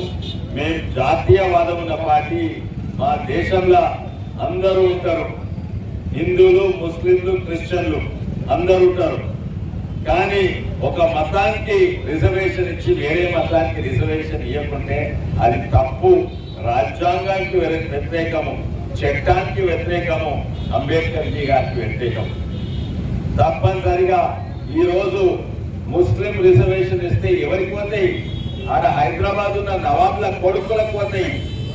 S10: మేము జాతీయవాదం ఉన్న పార్టీ. మా దేశంలో అందరూ ఉంటారు, హిందువులు, ముస్లింలు, క్రిస్టియన్లు అందరూ ఉంటారు. కానీ ఒక మతానికి రిజర్వేషన్ ఇచ్చి వేరే మతానికి రిజర్వేషన్ ఇవ్వకుంటే అది తప్పు. రాజ్యాంగానికి వ్యతిరేకము, చట్టానికి వ్యతిరేకము, అంబేద్కర్ జీ గారికి వ్యతిరేకము. తప్పనిసరిగా ఈరోజు ముస్లిం రిజర్వేషన్ ఇస్తే ఎవరికి పోతాయి? ఆడ హైదరాబాద్ ఉన్న నవాబ్ల కొడుకులకు పోతాయి.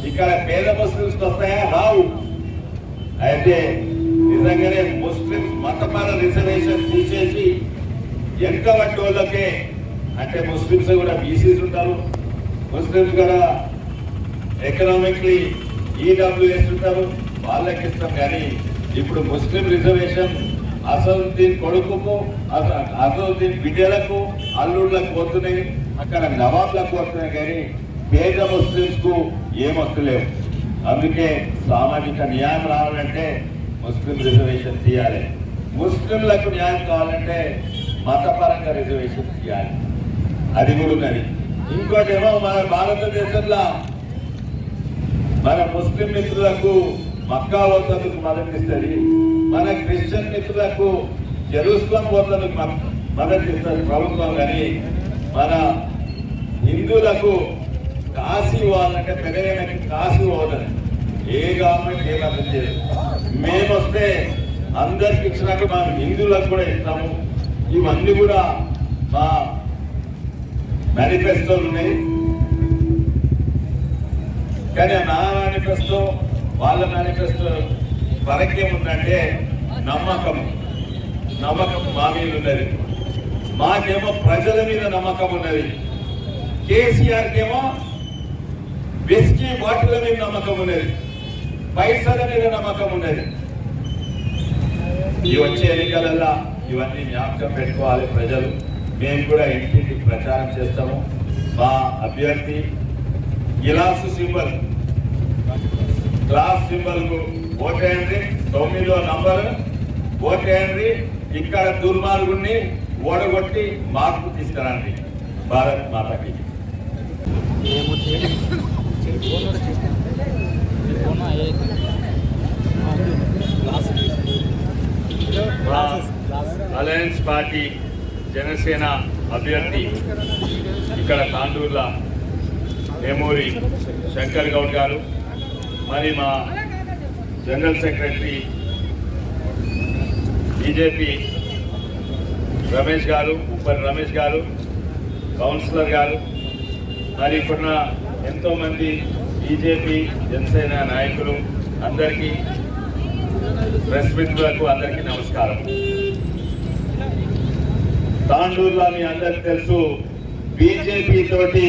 S10: ఇక్కడ పేద ముస్లింస్కి వస్తాయా? రావు. అయితే నిజంగానే ముస్లిం మతపర రిజర్వేషన్ తీసేసి వెనుకబడ్డ వాళ్ళకే, అంటే ముస్లిమ్స్ కూడా బీసీస్ ఉంటారు, ముస్లిమ్స్ కూడా ఎకనామిక్లీ ఈడబ్ల్యూఎస్ ఉంటారు, వాళ్ళకి ఇస్తాం. కానీ ఇప్పుడు ముస్లిం రిజర్వేషన్ అసదుద్దీన్ కొడుకుకు అసదుద్దీన్ బిడ్డలకు అల్లుళ్ళకు పోతున్నాయి, అక్కడ నవాబ్లకు పోతున్నాయి, కానీ పేద ముస్లింస్ కు ఏమొస్తలేవు. అందుకే సామాజిక న్యాయం రావాలంటే ముస్లిం రిజర్వేషన్ తీయాలి, ముస్లింలకు న్యాయం కావాలంటే మతపరంగా రిజర్వేషన్ తీయాలి. అది కూడా ఉన్నది. ఇంకోటేమో మన భారతదేశంలో మన ముస్లిం మిత్రులకు మక్కా పోతందుకు మద్దతిస్తుంది, మన క్రిస్టియన్ మిత్రులకు జెరూసలం పోతందుకు మద్దతిస్తుంది ప్రభుత్వం. కానీ మన హిందువులకు కాశీ పోవాలంటే పెద్దగా కాశీ పోదని ఏ గవర్నమెంట్ ఏ మద్దతు చేయదు. మేము వస్తే అందరికి ఇచ్చినట్టు మనం హిందువులకు కూడా ఇస్తాము. ఇవన్నీ కూడా మా మేనిఫెస్టోలు ఉన్నాయి. కానీ నా మేనిఫెస్టో వాళ్ళ మేనిఫెస్టో ఫరక్ ఏముందంటే నమ్మకం మా మీద ఉన్నది. మాకేమో ప్రజల మీద నమ్మకం ఉన్నది, కేసీఆర్కేమో విస్కీ బాటిల్ మీద నమ్మకం ఉన్నది, పైసల మీద నమ్మకం ఉన్నది. ఈ వచ్చే ఎన్నికలలో ఇవన్నీ జ్ఞాపకం పెట్టుకోవాలి ప్రజలు. మేము కూడా ఇంటింటికి ప్రచారం చేస్తాము. మా అభ్యర్థి గిలాసు సింబల్, క్లాస్ సింబల్ కు ఓటేయండి, 9వ నంబర్ ఓటేయండి. ఇక్కడ దుర్మార్గుడిని ఓడగొట్టి మార్పు తీసుకురండి. భారత్ మాతకి. అలయన్స్ పార్టీ జనసేన అభ్యర్థి ఇక్కడ తాండూర్ల వేమూరి శంకర్ గౌడ్ గారు, మరి మా జనరల్ సెక్రటరీ బీజేపీ రమేష్ గారు, ఉప్పరి రమేష్ గారు, కౌన్సిలర్ గారు, మరి ఇప్పుడున్న ఎంతోమంది బీజేపీ జనసేన నాయకులు అందరికీ, ప్రెస్ మిత్రులకు అందరికీ నమస్కారం. తాండూరులో మీ అందరికి తెలుసు, బీజేపీ తోటి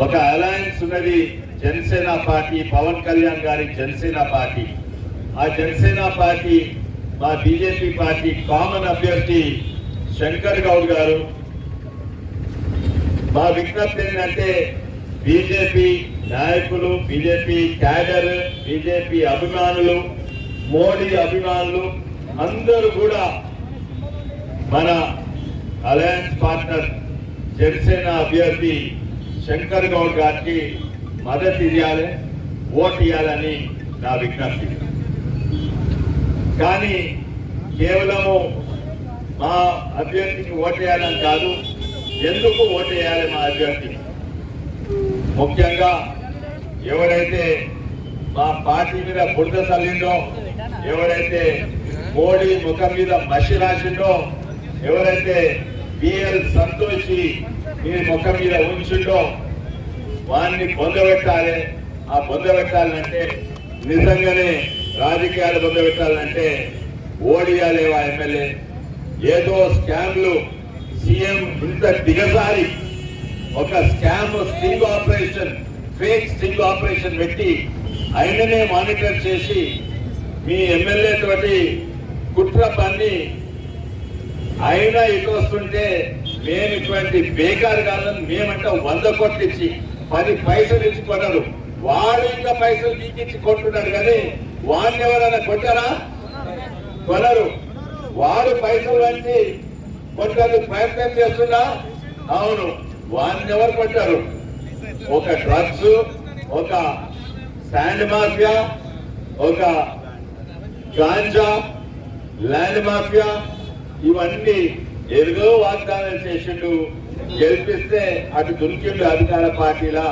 S10: ఒక అలయన్స్ ఉన్నది, జనసేన పార్టీ, పవన్ కళ్యాణ్ గారి జనసేన పార్టీ. ఆ జనసేన పార్టీ మా బీజేపీ పార్టీ కామన్ అభ్యర్థి శంకర్ గౌడ్ గారు. మా విజ్ఞప్తి ఏంటంటే బీజేపీ నాయకులు, బీజేపీ క్యాడర్, బీజేపీ అభిమానులు, మోడీ అభిమానులు అందరూ కూడా మన అలయన్స్ పార్ట్నర్ జనసేన అభ్యర్థి శంకర్ గౌడ్ గారికి మద్దతు ఇవ్వాలి, ఓటు ఇవ్వాలని నా విజ్ఞప్తి. కానీ కేవలము మా అభ్యర్థికి ఓటు వేయాలని కాదు, ఎందుకు ఓటు వేయాలి మా అభ్యర్థి? ముఖ్యంగా ఎవరైతే మా పార్టీ మీద బురద చల్లిండో, ఎవరైతే మోడీ ముఖం మీద మసి రాసిండో, ఎవరైతే బిఎల్ సంతోషి మీ ముఖం మీద ఉంచిండో వాడిని పొందబెట్టాలి. ఆ పొందబెట్టాలంటే నిజంగానే రాజకీయాలు పొందబెట్టాలంటే ఓడియాలే ఆ ఎమ్మెల్యే. ఏదో స్కామ్లు, సీఎం ఇంత దిగజారి ఒక scam sting operation, fake sting operation పెట్టి ఆయననే మానిటర్ చేసి మీ ఎమ్మెల్యే తోటి కుట్ర పన్ని ఆయన ఇటు వస్తుంటే మేము ఇటువంటి బేకారు కాదని మేమంటే 100 కోట్లు ఇచ్చి 10 పైసలు ఇచ్చి కొనరు, వాడు ఇంకా పైసలు నీకిచ్చి కొంటున్నాడు. కానీ వాడిని ఎవరైనా కొట్టారా? కొనరు. వాడు పైసలు వంటి కొట్టడానికి ప్రయత్నం చేస్తున్నా, అవును, వాడిని ఎవరు కొట్టారు? ఒక డ్రగ్స్, ఒక శాండ్ మాఫియా, ఒక గాంజా, ల్యాండ్ మాఫియా, ఇవన్నీ ఎరుగో వాగ్దానం చేసిండు. గెలిపిస్తే అటు దుర్కిండు అధికార పార్టీలా,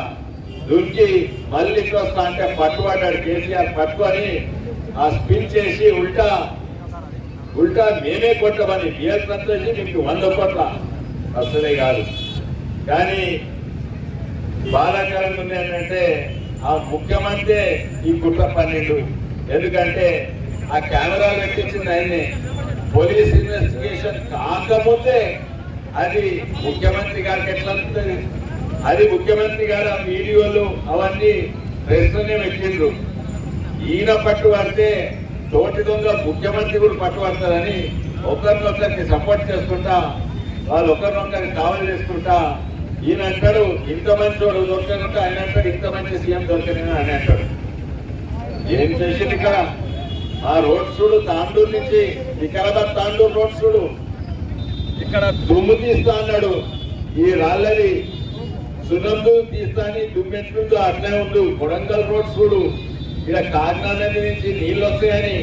S10: దుర్కి మళ్ళీ వస్తా అంటే పట్టుబడ్డాడు కేసీఆర్. పట్టుకొని ఆ స్పిన్ చేసి ఉల్టా మేమే కొట్టమని బిఎల్ సంతోషి మీకు 100 కోట్ల అసలే కాదు. కానీ బాధాకరంగా ఉంది ఏంటంటే ఆ ముఖ్యమంత్రి ఈ కుట్ర పన్నెండు. ఎందుకంటే ఆ కెమెరా పెట్టించింది ఆయన్ని. పోలీస్ ఇన్వెస్టిగేషన్ కాకపోతే అది ముఖ్యమంత్రి గారికి ఎట్లా ఉంటుంది? అది ముఖ్యమంత్రి గారు ఆ వీడియోలు అవన్నీ ప్రెస్లోనే పెట్టిండ్రు. ఈయన పట్టు పడితే తోటి దొంగ ముఖ్యమంత్రి కూడా పట్టుబడతారని ఒకరినొకరికి సపోర్ట్ చేసుకుంటా, వాళ్ళు ఒకరినొకరికి కావలి చేసుకుంటా, ఈయన అంటాడు ఇంత మంచి వాడు దొరకనుంటే ఆయన అంటాడు ఇంత మంచి సీఎం దొరకని ఆయన అంటాడు. ఏం చేసింది ఇక్కడ? ఆ రోడ్ చూడు, తాండూరు నుంచి వికారాబాద్ తాండూరు రోడ్ చూడు, ఇక్కడ దుమ్ము తీస్తా అన్నాడు. ఈ రాళ్ళని సున్నందు తీస్తా అని దుమ్ము ఎట్లుందో అట్లే ఉండు. కొడంగల్ రోడ్ చూడు, ఇక్కడ కాకినాడ నది నుంచి నీళ్ళు వస్తాయని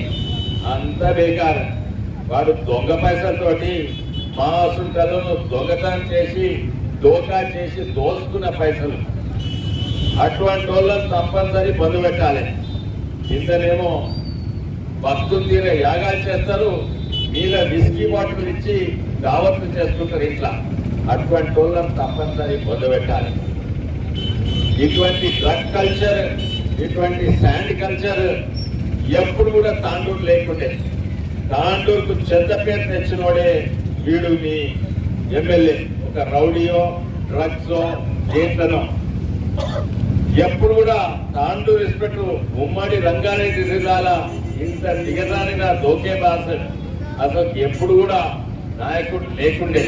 S10: అంత బేకారు. వాడు దొంగ పైసలతోటి మా అసలు దొంగతనం చేసి దోకా చేసి దోసుకున్న పైసలు. అటువంటి వాళ్ళని తప్పనిసరి బంధు పెట్టాలి. ఇంతనేమో భక్తులు తీరే యాగాలు చేస్తారు, మీద విస్కీ బాటిల్ ఇచ్చి దావత్లు చేసుకుంటారు ఇట్లా. అటువంటి వాళ్ళని తప్పనిసరి బంధు పెట్టాలి. ఇటువంటి డ్రగ్ కల్చర్, ఇటువంటి శాండ్ కల్చర్ ఎప్పుడు కూడా తాండూరు లేకుండే. తాండూరుకు చెడ్డ పేరు తెచ్చినోడే వీడు మీ ఎమ్మెల్యే. ఒక రౌడీయో డ్రగ్సో దేంట్లనో. ఎప్పుడు కూడా తాండూరు రెస్పెక్ట్ ఉమ్మడి రంగారెడ్డి జిల్లాల ఇంత దిగజారిగా దోకే బాస్ అసలు ఎప్పుడు కూడా నాయకుడు లేకుండే.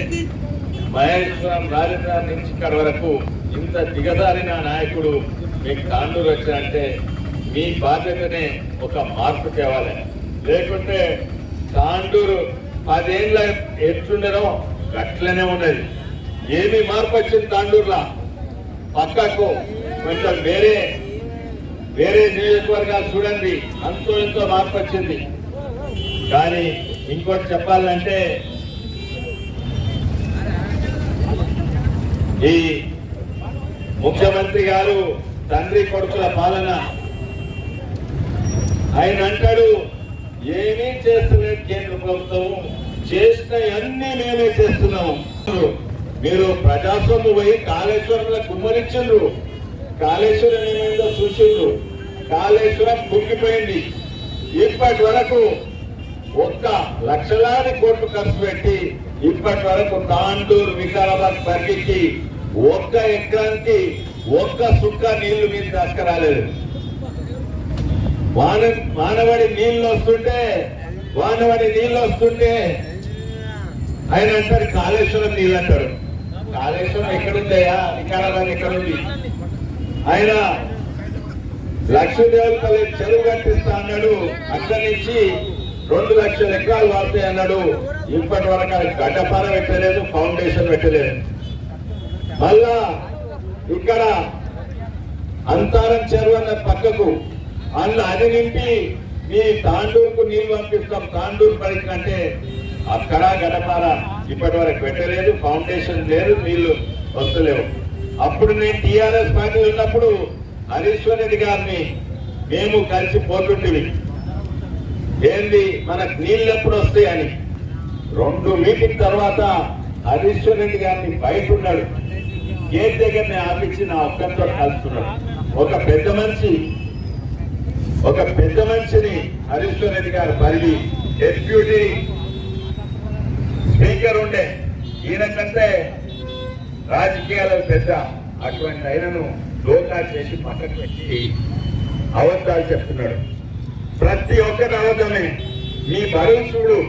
S10: మహేశ్వరం రాజేంద్ర నుంచి ఇక్కడ వరకు ఇంత దిగజారిన నాయకుడు మీకు తాండూరు వచ్చారంటే మీ బాధ్యతనే ఒక మార్పు తేవాలి. లేకుంటే తాండూరు 10 ఏళ్ళ ఎట్లుండేనో అట్లనే ఉన్నది. ఏమి మార్పు వచ్చింది తాండూరులో? పక్కకు కొంచెం వేరే నియోజకవర్గాలు చూడండి, అంతో ఎంతో మార్పు వచ్చింది. కానీ ఇంకోటి చెప్పాలంటే ఈ ముఖ్యమంత్రి గారు తండ్రి కొడుకుల పాలన. ఆయన అంటాడు ఏమీ చేస్తలేదు కేంద్ర ప్రభుత్వం, చేసిన అన్ని మేమే చేస్తున్నాము. మీరు ప్రజాస్వామ్యం పోయి కాళేశ్వరంలో కుమ్మరించండ్రు, కాళేశ్వరం ఏమైందో చూసిండ్రు. కాళేశ్వరం కుంగిపోయింది. ఇప్పటి వరకు 1 లక్షలాది కోట్లు ఖర్చు పెట్టి ఇప్పటి వరకు తాండూరు వికారాబాద్ పరిధికి 1 ఎకరానికి 1 సుక్క నీళ్లు మీద దక్కరాలేదు. వానవడి నీళ్ళు వస్తుంటే ఆయన అంటారు కాళేశ్వరం నీళ్ళు అంటారు. కాళేశ్వరం ఎక్కడుందయా? వికారాబాద్ ఎక్కడుంది? ఆయన లక్ష్మీదేవతపల్లి చెరువు కట్టిస్తా అన్నాడు, అక్కడి నుంచి 2 లక్షల ఎకరాలు వాడతాయి అన్నాడు. ఇప్పటి వరకు అది గడ్డపార పెట్టలేదు, ఫౌండేషన్ పెట్టలేదు. మళ్ళా ఇక్కడ అంతారం చెరువు అన్న పక్కకు అందులో అది నింపి మీ తాండూరుకు నీళ్లు పంపిస్తాం తాండూరు పడికి అంటే అక్కడ గడపార ఇప్పటి వరకు పెట్టలేదు, ఫౌండేషన్ లేదు, నీళ్లు వస్తలేవు. అప్పుడు నేను టీఆర్ఎస్ పార్టీ ఉన్నప్పుడు హరీశ్వర్ రెడ్డి గారిని మేము కలిసి పోతుంటివి, ఏంది మనకు నీళ్ళు ఎప్పుడు వస్తాయని. 2 మీటింగ్ తర్వాత హరీశ్వర్ రెడ్డి గారిని బయట ఉన్నాడు, గేట్ దగ్గరనే ఆపించి నా ఒక్కరితో కలుస్తున్నాడు. ఒక పెద్ద మనిషిని హరీశ్వర్ రెడ్డి గారు పరిధి డెప్యూటీ స్పీకర్ ఉండే, ఈయన కంటే రాజకీయాలకు పెద్ద. అటువంటి ఆయనను డోకా చేసి పక్కకు పెట్టి అబద్ధాలు చెప్తున్నాడు. ప్రతి ఒక్కటి అబద్ధమే. మీ బరువు చూడు,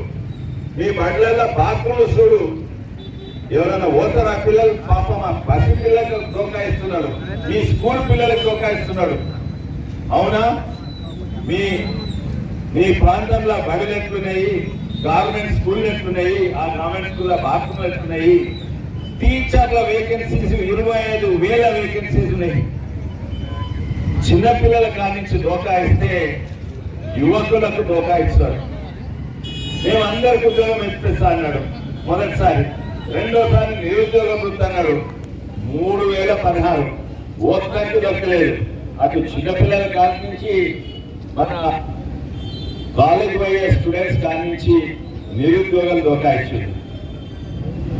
S10: మీ బడులలో బాత్రూమ్ చూడు, ఎవరైనా ఓతరా పిల్లలు పాపం ఆ పసి పిల్లలకు డోకా ఇస్తున్నాడు, మీ స్కూల్ పిల్లలకు డోకా ఇస్తున్నాడు. అవునా? మీ ప్రాంతంలో బడులు ఎట్లున్నాయి, గవర్నమెంట్ స్కూల్ ఎట్లున్నాయి, ఆ గవర్నమెంట్ స్కూల్లో బాత్రూమ్లు ఎట్లున్నాయి, టీచర్ల వేకెన్సీస్ 25,000 వేకెన్సీస్ ఉన్నాయి. చిన్నపిల్లల కానించి డోకా ఇస్తే యువకులకు డోకా ఇస్తారు. మేము అందరికి ఉద్యోగం ఇప్పిస్తా అన్నాడు మొదటిసారి. రెండోసారి నిరుద్యోగ వృత్తి అన్నాడు. 3,016 ఒక్కరికి దొరకలేదు. అటు చిన్నపిల్లల కానించి మన కాలేజ్ పోయే స్టూడెంట్స్ కానించి నిరుద్యోగులు దోకా ఇచ్చింది.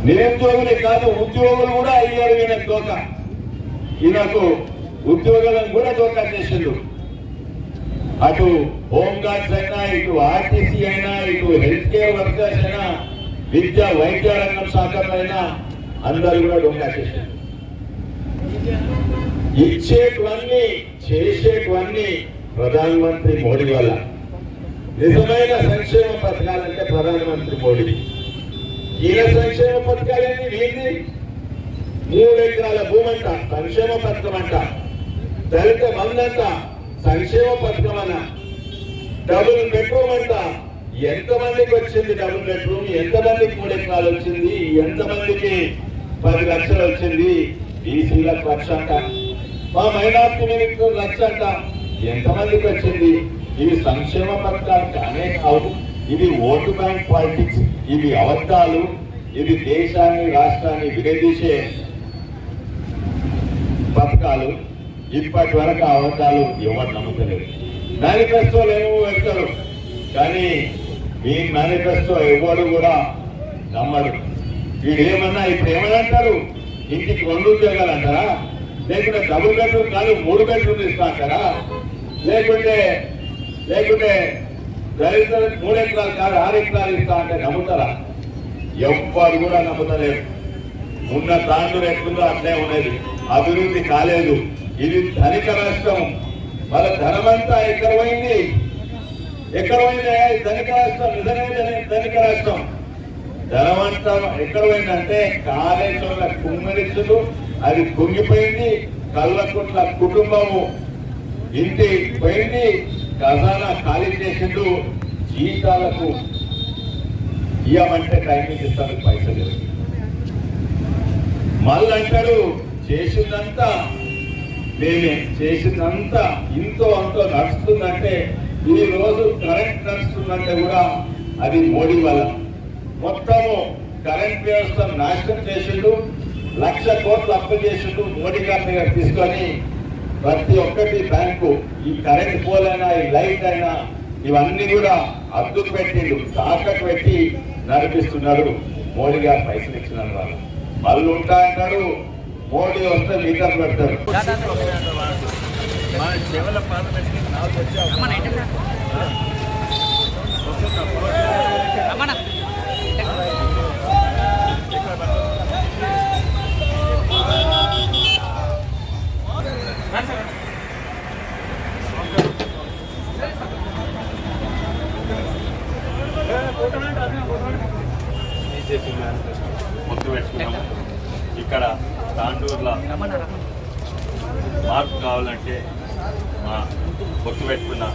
S10: నిరుద్యోగులే కాదు, ఉద్యోగులు కూడా అయ్యారు ఈయనకు దోకా. ఈయనకు ఉద్యోగులను కూడా దోకా చేసిండు. అటు హోంగార్డ్స్ అయినా, ఇటు ఆర్టీసీ అయినా, ఇటు హెల్త్ కేర్ వర్కర్స్ అయినా, విద్యా వైద్య రంగం శాఖలో అయినా అందరూ కూడా దోకా చేశారు. ఇచ్చేటివన్నీ చేసేటివన్నీ ప్రధానమంత్రి మోడీ వల్ల. నిజమైన సంక్షేమ పథకాలంటే ప్రధానమంత్రి మోడీ. ఈయన సంక్షేమ పథకాలేంటి? వీళ్ళని 3 ఎకరాల భూమంట సంక్షేమ పథకం అంట, దళిత బంధంట సంక్షేమ పథకం అన్న, డబుల్ బెడ్రూమ్ అంట. ఎంతమందికి వచ్చింది డబుల్ బెడ్రూమ్? ఎంతమందికి 3 ఎకరాలు వచ్చింది? ఎంతమందికి 10 లక్షలు వచ్చింది? బీసీలకు 1,00,000 అంట, మా మైనార్టీ మీకు 1,00,000 అంట. ఎంతమందికి వచ్చింది? ఇవి సంక్షేమ పథకాలు కానే కావు. ఇవి ఓటు బ్యాంక్ పాలిటిక్స్, ఇవి అబద్ధాలు, ఇవి దేశాన్ని రాష్ట్రాన్ని విడదీసే పథకాలు. ఇప్పటి వరకు ఆ అబద్ధాలు ఎవరు నమ్ముతలేరు. మేనిఫెస్టోలు ఏమో పెడతారు, కానీ మీ మేనిఫెస్టో ఎవరు కూడా నమ్మడు. వీడు ఏమన్నా ఇప్పుడు ఏమని అంటారు? ఇంటికి 2 ఉద్యోగాలు అంటారా? లేకుంటే డబుల్ బెడ్రూమ్ కాదు 3 బెడ్రూమ్ ఇస్తా అంటారా? లేకుంటే దళితులకు 3 ఎకరాలు కాదు 6 ఎకరాలు ఇస్తా అంటే నమ్ముతారా? ఎవ్వరు కూడా నమ్ముతలేరు. ఉన్న తాండూరు ఎట్లుందో అట్లే ఉన్నది, అభివృద్ధి కాలేదు. ఇది ధనిక రాష్ట్రం. వాళ్ళ ధనమంతా ఎక్కడ పోయింది? ఎక్కడ పోయింది? ధనిక రాష్ట్రం, నిజమైన ధనిక రాష్ట్రం. ధనవంతా ఎక్కడ పోయిందంటే కాళేశ్వరంలో కుమ్మరిచ్చులు, అది కుంగిపోయింది. కళ్ళకుట్ల కుటుంబము ఇంటి పోయింది, ఖజానా ఖాళీ చేసిండు. జీతాలకు ఇవ్వమంటే టైమింగ్ ఇస్తారు, పైసలు. మళ్ళీ అంటాడు చేసిందంతా మేమే, చేసిందంతా ఇంతో అంతో నడుస్తుందంటే, ఈ రోజు కరెంట్ నడుస్తుందంటే కూడా అది మోడీ వల్ల. మొత్తము కరెంట్ వ్యవస్థ నాశనం చేసిండు. 1,00,000 కోట్లు అప్పు చేసిండు మోడీ గారి దగ్గర తీసుకొని. ప్రతి ఒక్కటి బ్యాంకు, ఈ కరెంట్ పోల్ అయినా, ఈ లైట్ అయినా, ఇవన్నీ కూడా అద్దుకు పెట్టిండు, తాకట్టు పెట్టి నడిపిస్తున్నాడు. మోడీ గారు పైసలు ఇచ్చిన వాళ్ళు మళ్ళీ ఉంటా అంటాడు. మోడీ వస్తే మీటర్ పెడతాడు.
S7: బీజేపీ మేనిఫెస్టో పొత్తు పెట్టుకున్నాము. ఇక్కడ తాండూరులో మార్పు కావాలంటే మా పొత్తు పెట్టుకున్న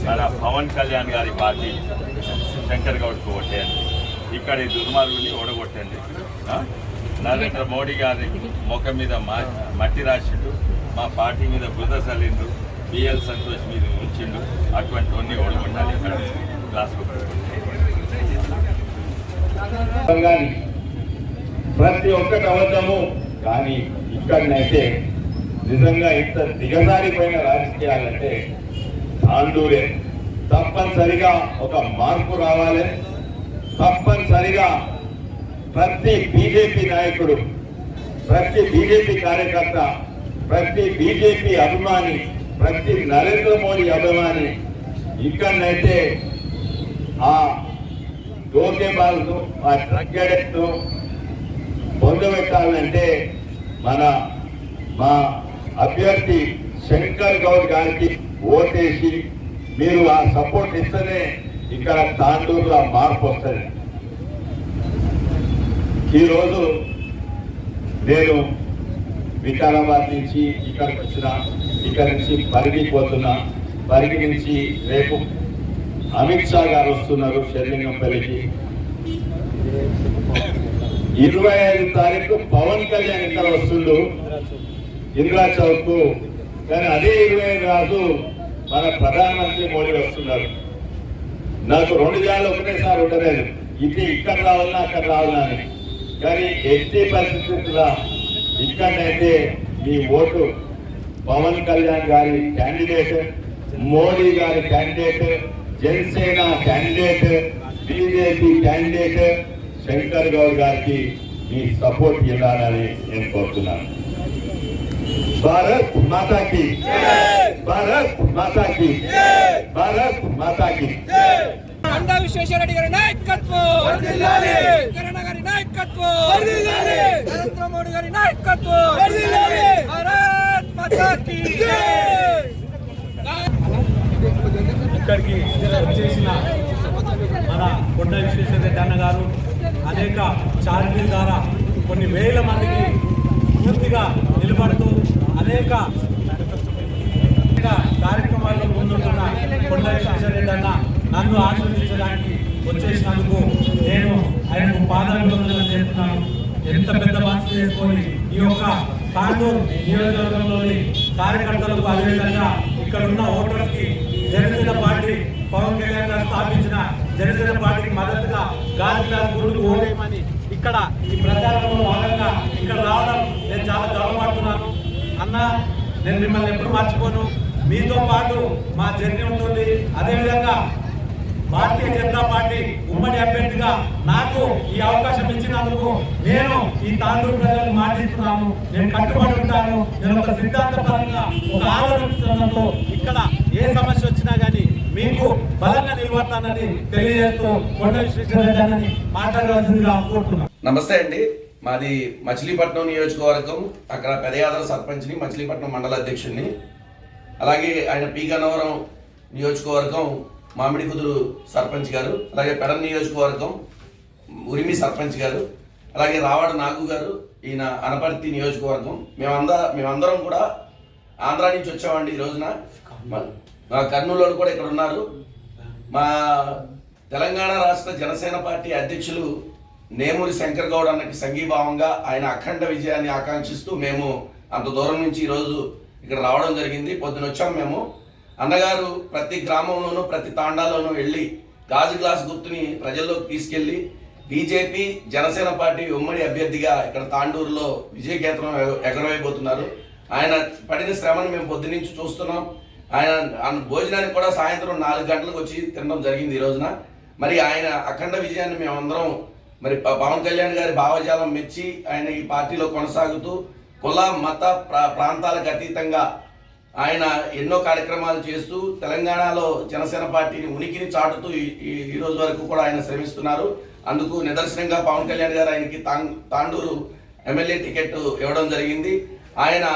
S7: మన పవన్ కళ్యాణ్ గారి పార్టీ శంకర్ గౌడ్కు ఓటేయండి. ఇక్కడ ఈ దుర్మార్గుని ఓడగొట్టండి. నరేంద్ర మోడీ గారి ముఖం మీద మట్టి రాసిండు, మా పార్టీ మీద బురద చల్లిండు, బిఎల్ సంతోష్ మీద ఉంచిండు. అటువంటి ఓడగొట్టాలి. ఇక్కడ క్లాస్
S10: ప్రతి ఒక్కటి అవద్దము. కానీ ఇక్కడనైతే నిజంగా ఇంత దిగజారిపోయిన రాజకీయాలంటే తాండూరే. తప్పనిసరిగా ఒక మార్పు రావాలి. తప్పనిసరిగా ప్రతి బీజేపీ నాయకుడు, ప్రతి బీజేపీ కార్యకర్త, ప్రతి బీజేపీ అభిమాని, ప్రతి నరేంద్ర మోడీ అభిమాని ఇక్కడనైతే ఆ డోకేబాల్ను, ఆ డ్రగ్ అడిక్ట్ను పొందబెట్టాలంటే మా అభ్యర్థి శంకర్ గౌడ్ గారికి ఓటేసి మీరు ఆ సపోర్ట్ ఇస్తేనే ఇక్కడ తాండూరులో మార్పు వస్తుంది. ఈరోజు నేను వికారాబాద్ నుంచి ఇక్కడికి వచ్చిన, ఇక్కడ నుంచి పరిగిపోతున్నా. పరిగి నుంచి రేపు అమిత్ షా గారు వస్తున్నారు షెర్లింగంపల్లికి. 25 తారీఖు పవన్ కళ్యాణ్ ఇక్కడ వస్తుండు ఇందిరా చౌక్. కానీ అదే 25 కాదు, మన ప్రధానమంత్రి మోడీ వస్తున్నారు. నాకు 2 జాలు ఒకటేసారి ఉండలేదు, ఇది ఇక్కడ రావాలన్నా అక్కడ రావాలన్నా అని. కానీ ఎట్టి పరిస్థితుల్లో ఇక్కడైతే మీ ఓటు పవన్ కళ్యాణ్ గారి క్యాండిడేట్, మోడీ గారి candidate, Janasena candidate, BJP candidate Shankar Goud గారికి మీ సపోర్ట్ ఇవ్వాలని నేను కోరుతున్నాను. భారత్ మాతా కి, భారత్ మాతా కి, భారత్ మాతా కి.
S8: కొండా విశ్వేశ్వరరెడ్డి గారి నాయకత్వం, కిరణ్ గారి నాయకత్వం, నరేంద్ర మోడీ గారి నాయకత్వం, భారత్ మాతా కి.
S4: ఇక్కడికి వచ్చేసిన మన కొండ విశ్వేశ్వరరెడ్డి అన్న గారు అనేక చారిటీల ద్వారా కొన్ని వేల మందికి పూర్తిగా నిలబడుతూ అనేక కార్యక్రమాల్లో ముందుంటున్న కొండ విశ్వేశ్వరరెడ్డి అన్న నన్ను ఆశీర్వదించడానికి వచ్చేసినందుకు నేను ఆయనకు పాదాభివందనం చేస్తున్నాను. ఎంత పెద్ద మనసు చేసుకొని ఈ యొక్క తాండూరు నియోజకవర్గంలోని కార్యకర్తలకు అదేవిధంగా ఇక్కడ ఉన్న ఓటర్స్కి జనసేన పార్టీ పవన్ కళ్యాణ్ గారు స్థాపించిన జనసేన పార్టీకి మద్దతుగా గాజుగారి గుర్తుకు ఓటేయమని ఇక్కడ ఈ ప్రచారంలో భాగంగా ఇక్కడ రావడం నేను చాలా గర్వపడుతున్నాను. అన్న నేను మిమ్మల్ని ఎప్పుడు మర్చిపోను. మీతో పాటు మా జర్నీ ఉంటుంది. అదేవిధంగా భారతీయ జనతా పార్టీ ఉమ్మడి అభ్యర్థిగా నాకు ఈ అవకాశం ఇచ్చినందుకు నేను ఈ తాండూరు ప్రజలకు మాటిస్తున్నాను. నేను కట్టుబడి ఉంటాను. నేను ఒక సిద్ధాంతపరంగా ఒక ఆలోచనతో ఇక్కడ ఏ సమస్య వచ్చినా కానీ మీకు బలంగా నిలబడతానని తెలియజేస్తూ కొండ విశ్వేశ్వరరెడ్డి మాట్లాడవలసిందిగా అనుకుంటున్నాను.
S12: నమస్తే అండి. మాది మచిలీపట్నం నియోజకవర్గం. అక్కడ పెదయాదర సర్పంచ్ని, మచిలీపట్నం మండల అధ్యక్షుడిని. అలాగే ఆయన పి గన్నవరం నియోజకవర్గం మామిడి కుదురు సర్పంచ్ గారు, అలాగే పెడన్ నియోజకవర్గం ఉరిమి సర్పంచ్ గారు, అలాగే రావాడ నాగు గారు, ఈయన అనపర్తి నియోజకవర్గం. మేమందరం కూడా ఆంధ్రా నుంచి వచ్చామండి. ఈ రోజున మా కర్నూలు కూడా ఇక్కడ ఉన్నారు. మా తెలంగాణ రాష్ట్ర జనసేన పార్టీ అధ్యక్షులు నేమూరి శంకర్ గౌడ్ అన్నకి సంఘీభావంగా ఆయన అఖండ విజయాన్ని ఆకాంక్షిస్తూ మేము అంత దూరం నుంచి ఈరోజు ఇక్కడ రావడం జరిగింది. పొద్దున వచ్చాం మేము. అన్నగారు ప్రతి గ్రామంలోనూ ప్రతి తాండాలోనూ వెళ్ళి గాజు గ్లాస్ గుర్తుని ప్రజల్లోకి తీసుకెళ్లి బీజేపీ జనసేన పార్టీ ఉమ్మడి అభ్యర్థిగా ఇక్కడ తాండూరులో విజయకేతనం ఎగరవేయబోతున్నారు. ఆయన పడిన శ్రమను మేము పొద్దునుంచి చూస్తున్నాం. ఆయన భోజనానికి కూడా సాయంత్రం 4 గంటలకు వచ్చి తినడం జరిగింది ఈ రోజున. మరి ఆయన అఖండ విజయాన్ని మేమందరం మరి పవన్ కళ్యాణ్ గారి భావజాలం మెచ్చి ఆయన ఈ పార్టీలో కొనసాగుతూ కుల మత ప్రాంతాలకు అతీతంగా ఆయన ఎన్నో కార్యక్రమాలు చేస్తూ తెలంగాణలో జనసేన పార్టీని ఉనికిని చాటుతూ ఈ రోజు వరకు కూడా ఆయన శ్రమిస్తున్నారు. అందుకు నిదర్శనంగా పవన్ కళ్యాణ్ గారు ఆయనకి తాండూరు ఎమ్మెల్యే టికెట్ ఇవ్వడం జరిగింది. ఆయన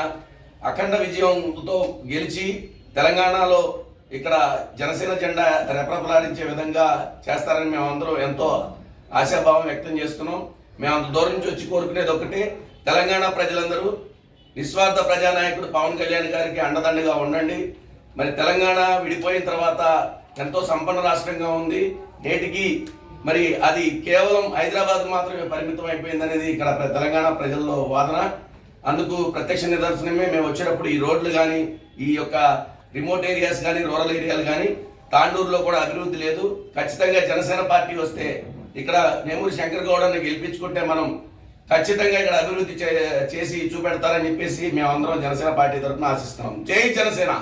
S12: అఖండ విజయంతో గెలిచి తెలంగాణలో ఇక్కడ జనసేన జెండా రెపరెపలాడించే విధంగా చేస్తారని మేమందరం ఎంతో ఆశాభావం వ్యక్తం చేస్తున్నాం. మేము అంత దూరం నుంచి వచ్చి కోరుకునేది ఒకటే, తెలంగాణ ప్రజలందరూ నిస్వార్థ ప్రజానాయకుడు పవన్ కళ్యాణ్ గారికి అండదండగా ఉండండి. మరి తెలంగాణ విడిపోయిన తర్వాత ఎంతో సంపన్న రాష్ట్రంగా ఉంది. నేటికి మరి అది కేవలం హైదరాబాద్ మాత్రమే పరిమితం అయిపోయింది అనేది ఇక్కడ తెలంగాణ ప్రజల్లో వాదన. అందుకు ప్రత్యక్ష నిదర్శనమే మేము వచ్చేటప్పుడు ఈ రోడ్లు కానీ, ఈ యొక్క రిమోట్ ఏరియాస్ కానీ, రూరల్ ఏరియాలు కానీ, తాండూరులో కూడా అభివృద్ధి లేదు. ఖచ్చితంగా జనసేన పార్టీ వస్తే ఇక్కడ నేమూరి శంకర్ గౌడని గెలిపించుకుంటే మనం ఖచ్చితంగా ఇక్కడ అభివృద్ధి చేసి చూపెడతారని చెప్పేసి మేమందరం జనసేన పార్టీ తరఫున ఆశిస్తున్నాం. జై జనసేన,